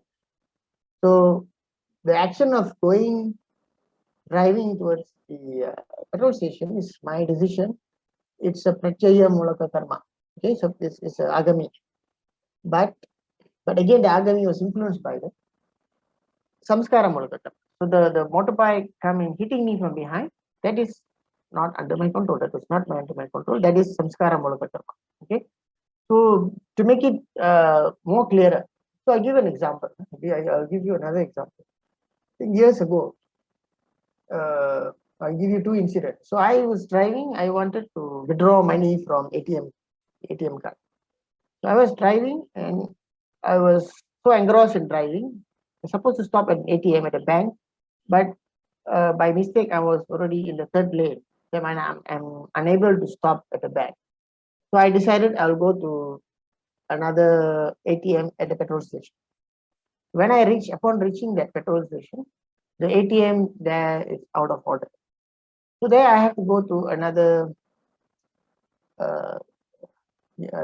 Speaker 1: so the action of driving towards the petrol station is my decision. It's a pratyaya mulaka karma. Okay, so this is a agami, but again, the agami was influenced by the samskara mulaka karma. So the motorbike coming hitting me from behind, that is not under my control. That was not under my control. That is samskara mulaka karma. Okay. So to make it more clearer, so I'll give an example. I'll give you another example. Years ago, I'll give you two incidents. So I was driving. I wanted to withdraw money from ATM card. So I was driving and I was so engrossed in driving. I'm supposed to stop at an ATM at a bank, but by mistake, I was already in the third lane. So I'm unable to stop at the bank. So I decided I'll go to another ATM at the petrol station. When upon reaching that petrol station, the ATM there is out of order. So there I have to go to another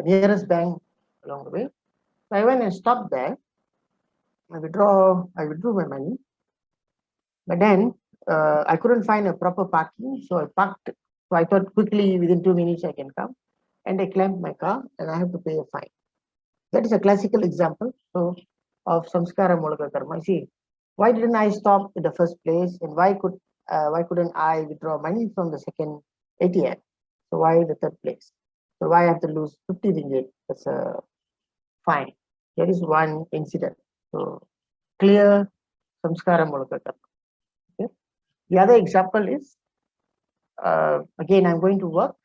Speaker 1: nearest bank along the way. So I went and stopped there. I withdrew my money, but then I couldn't find a proper parking, so I parked. So I thought quickly within 2 minutes I can come, and I clamped my car, and I have to pay a fine. That is a classical example of samskara mulaka karma. See, why didn't I stop in the first place, and why couldn't I withdraw money from the second ATM? So why the third place? So why I have to lose 50 ringgit as a fine? That is one incident. So clear samskara mulaka karma. Okay. The other example is again, I'm going to work.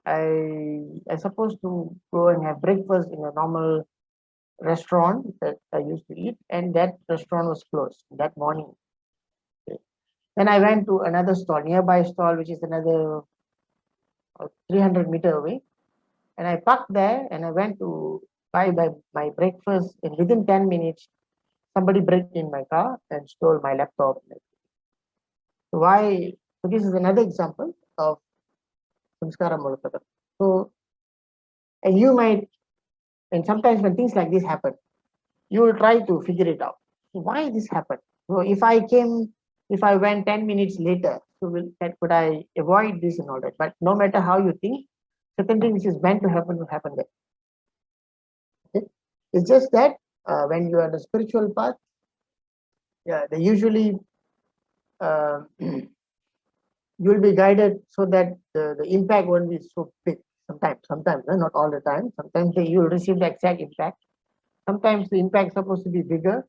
Speaker 1: I supposed to go and have breakfast in a normal restaurant that I used to eat, and that restaurant was closed that morning. Okay. Then I went to another stall, nearby stall, which is another 300 meter away, and I parked there and I went to buy my breakfast, and within 10 minutes, somebody broke in my car and stole my laptop. So why? So this is another example of samskara mulakata. So, and you might, and sometimes when things like this happen, you will try to figure it out. So why this happened? So if I went 10 minutes later, so could I avoid this and all that? But no matter how you think, certain things is meant to happen will happen there. Okay? It's just that when you are on the spiritual path, yeah, they usually you'll be guided so that the impact won't be so big. Sometimes, not all the time. Sometimes you'll receive the exact impact. Sometimes the impact is supposed to be bigger.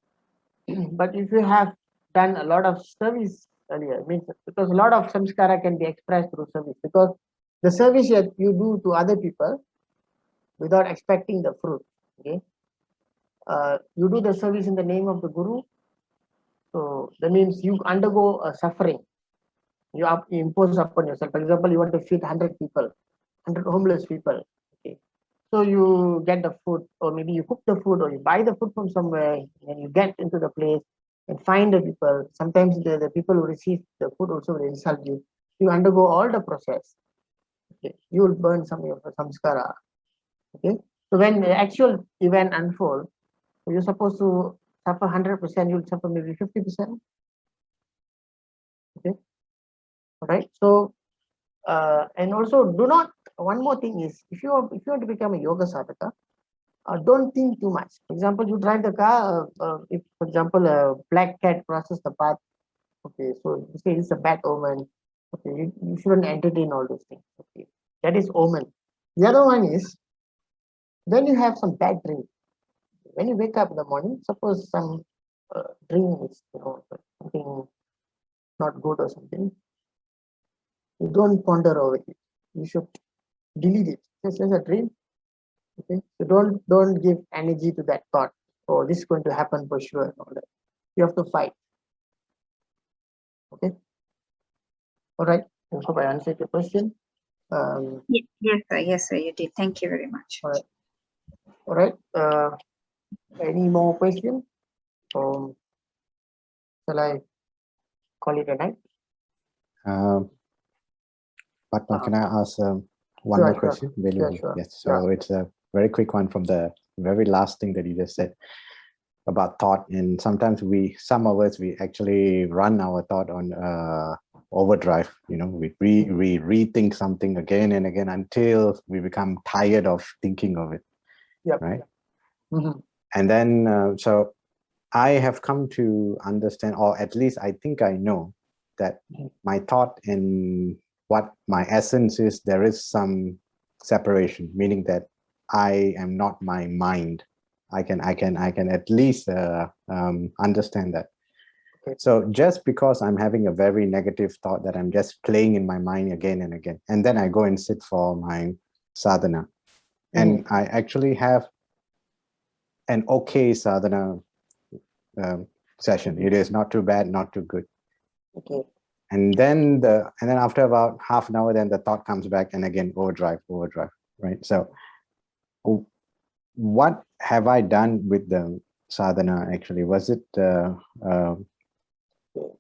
Speaker 1: But if you have done a lot of service earlier, means because a lot of samskara can be expressed through service, because the service that you do to other people without expecting the fruit. Okay, you do the service in the name of the guru. So that means you undergo a suffering. You impose upon yourself. For example, you want to feed 100 people, 100 homeless people. Okay, so you get the food, or maybe you cook the food, or you buy the food from somewhere, and you get into the place and find the people. Sometimes the people who receive the food also will insult you. You undergo all the process. Okay, you will burn some of your samskara. Okay, so when the actual event unfolds, you're supposed to suffer 100%. You'll suffer maybe 50%. Okay, all right. So and also do not. One more thing is, if you want to become a yoga sadhaka, don't think too much. For example, you drive the car. If, for example, a black cat crosses the path, okay, so you say it's a bad omen. Okay, you shouldn't entertain all those things. Okay, that is omen. The other one is when you have some bad dream. When you wake up in the morning, suppose some dream is something not good or something. You don't ponder over it. You should delete it. Just as a dream. Okay, so don't give energy to that thought. Oh, this is going to happen for sure. And all that. You have to fight. Okay. All right. I hope I answered your question.
Speaker 4: Yes, sir, you did. Thank you very much.
Speaker 1: All right. All right. Any more questions? Shall I call it a night?
Speaker 3: Pathma, can I ask one
Speaker 1: Sure,
Speaker 3: more
Speaker 1: sure.
Speaker 3: question? Really,
Speaker 1: Yeah,
Speaker 3: really?
Speaker 1: sure.
Speaker 3: Yes. So it's a very quick one from the very last thing that you just said about thought. And sometimes some of us, we actually run our thought on overdrive. We rethink something again and again until we become tired of thinking of it.
Speaker 1: Yep.
Speaker 3: Right.
Speaker 1: Mm-hmm.
Speaker 3: And then, so I have come to understand, or at least I think I know, that my thought and what my essence is, there is some separation, meaning that I am not my mind. I can at least understand that.
Speaker 1: Okay.
Speaker 3: So just because I'm having a very negative thought that I'm just playing in my mind again and again, and then I go and sit for my sadhana, and I actually have an okay sadhana session. It is not too bad, not too good.
Speaker 1: Okay.
Speaker 3: And then after about half an hour, then the thought comes back, and again overdrive, right? So what have I done with the sadhana actually? Was it a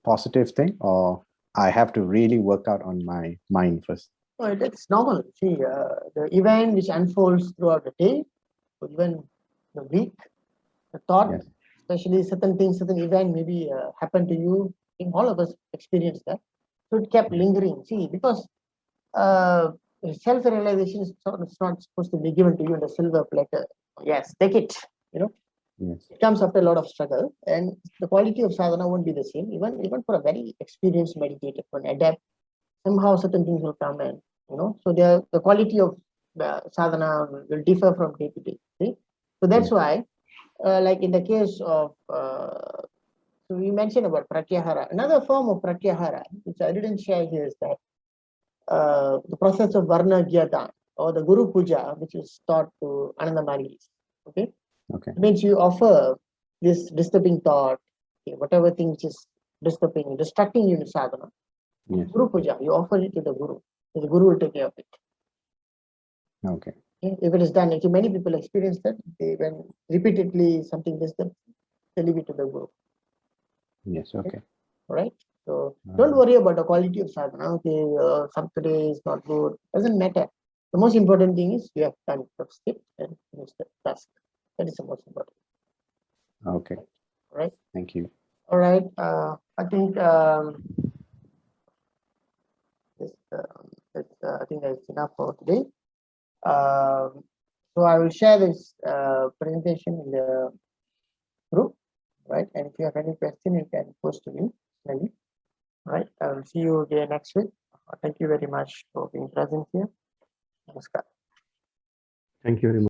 Speaker 3: positive thing, or I have to really work out on my mind first?
Speaker 1: Oh, that's normal. See, the event which unfolds throughout the day, or even the week, the thought,
Speaker 3: Yes.
Speaker 1: especially certain things, certain event maybe happen to you. I think all of us experience that. So it kept lingering. See, because self-realization is not supposed to be given to you in a silver platter. Yes, take it.
Speaker 3: Yes.
Speaker 1: It comes after a lot of struggle, and the quality of sadhana won't be the same. Even for a very experienced meditator, for an adept, somehow certain things will come, and So the quality of sadhana will differ from day to day. See? So that's why, like in the case of, so we mentioned about pratyahara. Another form of pratyahara, which I didn't share here, is that the process of varna gyata or the guru puja, which is taught to Ananda. Okay,
Speaker 3: Okay.
Speaker 1: it means you offer this disturbing thought, okay, whatever thing which is distracting you in sadhana.
Speaker 3: Yes.
Speaker 1: Guru puja, you offer it to the guru. So the guru will take care of it.
Speaker 3: Okay.
Speaker 1: Okay? If it is done, actually many people experience that. When repeatedly something disturbs, they leave it to the guru.
Speaker 3: Yes. Okay.
Speaker 1: All right. So don't worry about the quality of sadhana. Okay, some today is not good. Doesn't matter. The most important thing is you have done the step and finish the task. That is the most important.
Speaker 3: Okay.
Speaker 1: All right.
Speaker 3: Thank you.
Speaker 1: All right. I think I think that's enough for today. So I will share this presentation in the group, right? And if you have any question, you can post to me. Maybe. All right. I will see you again next week. Thank you very much for being present here. Namaskar.
Speaker 2: Thank you very much.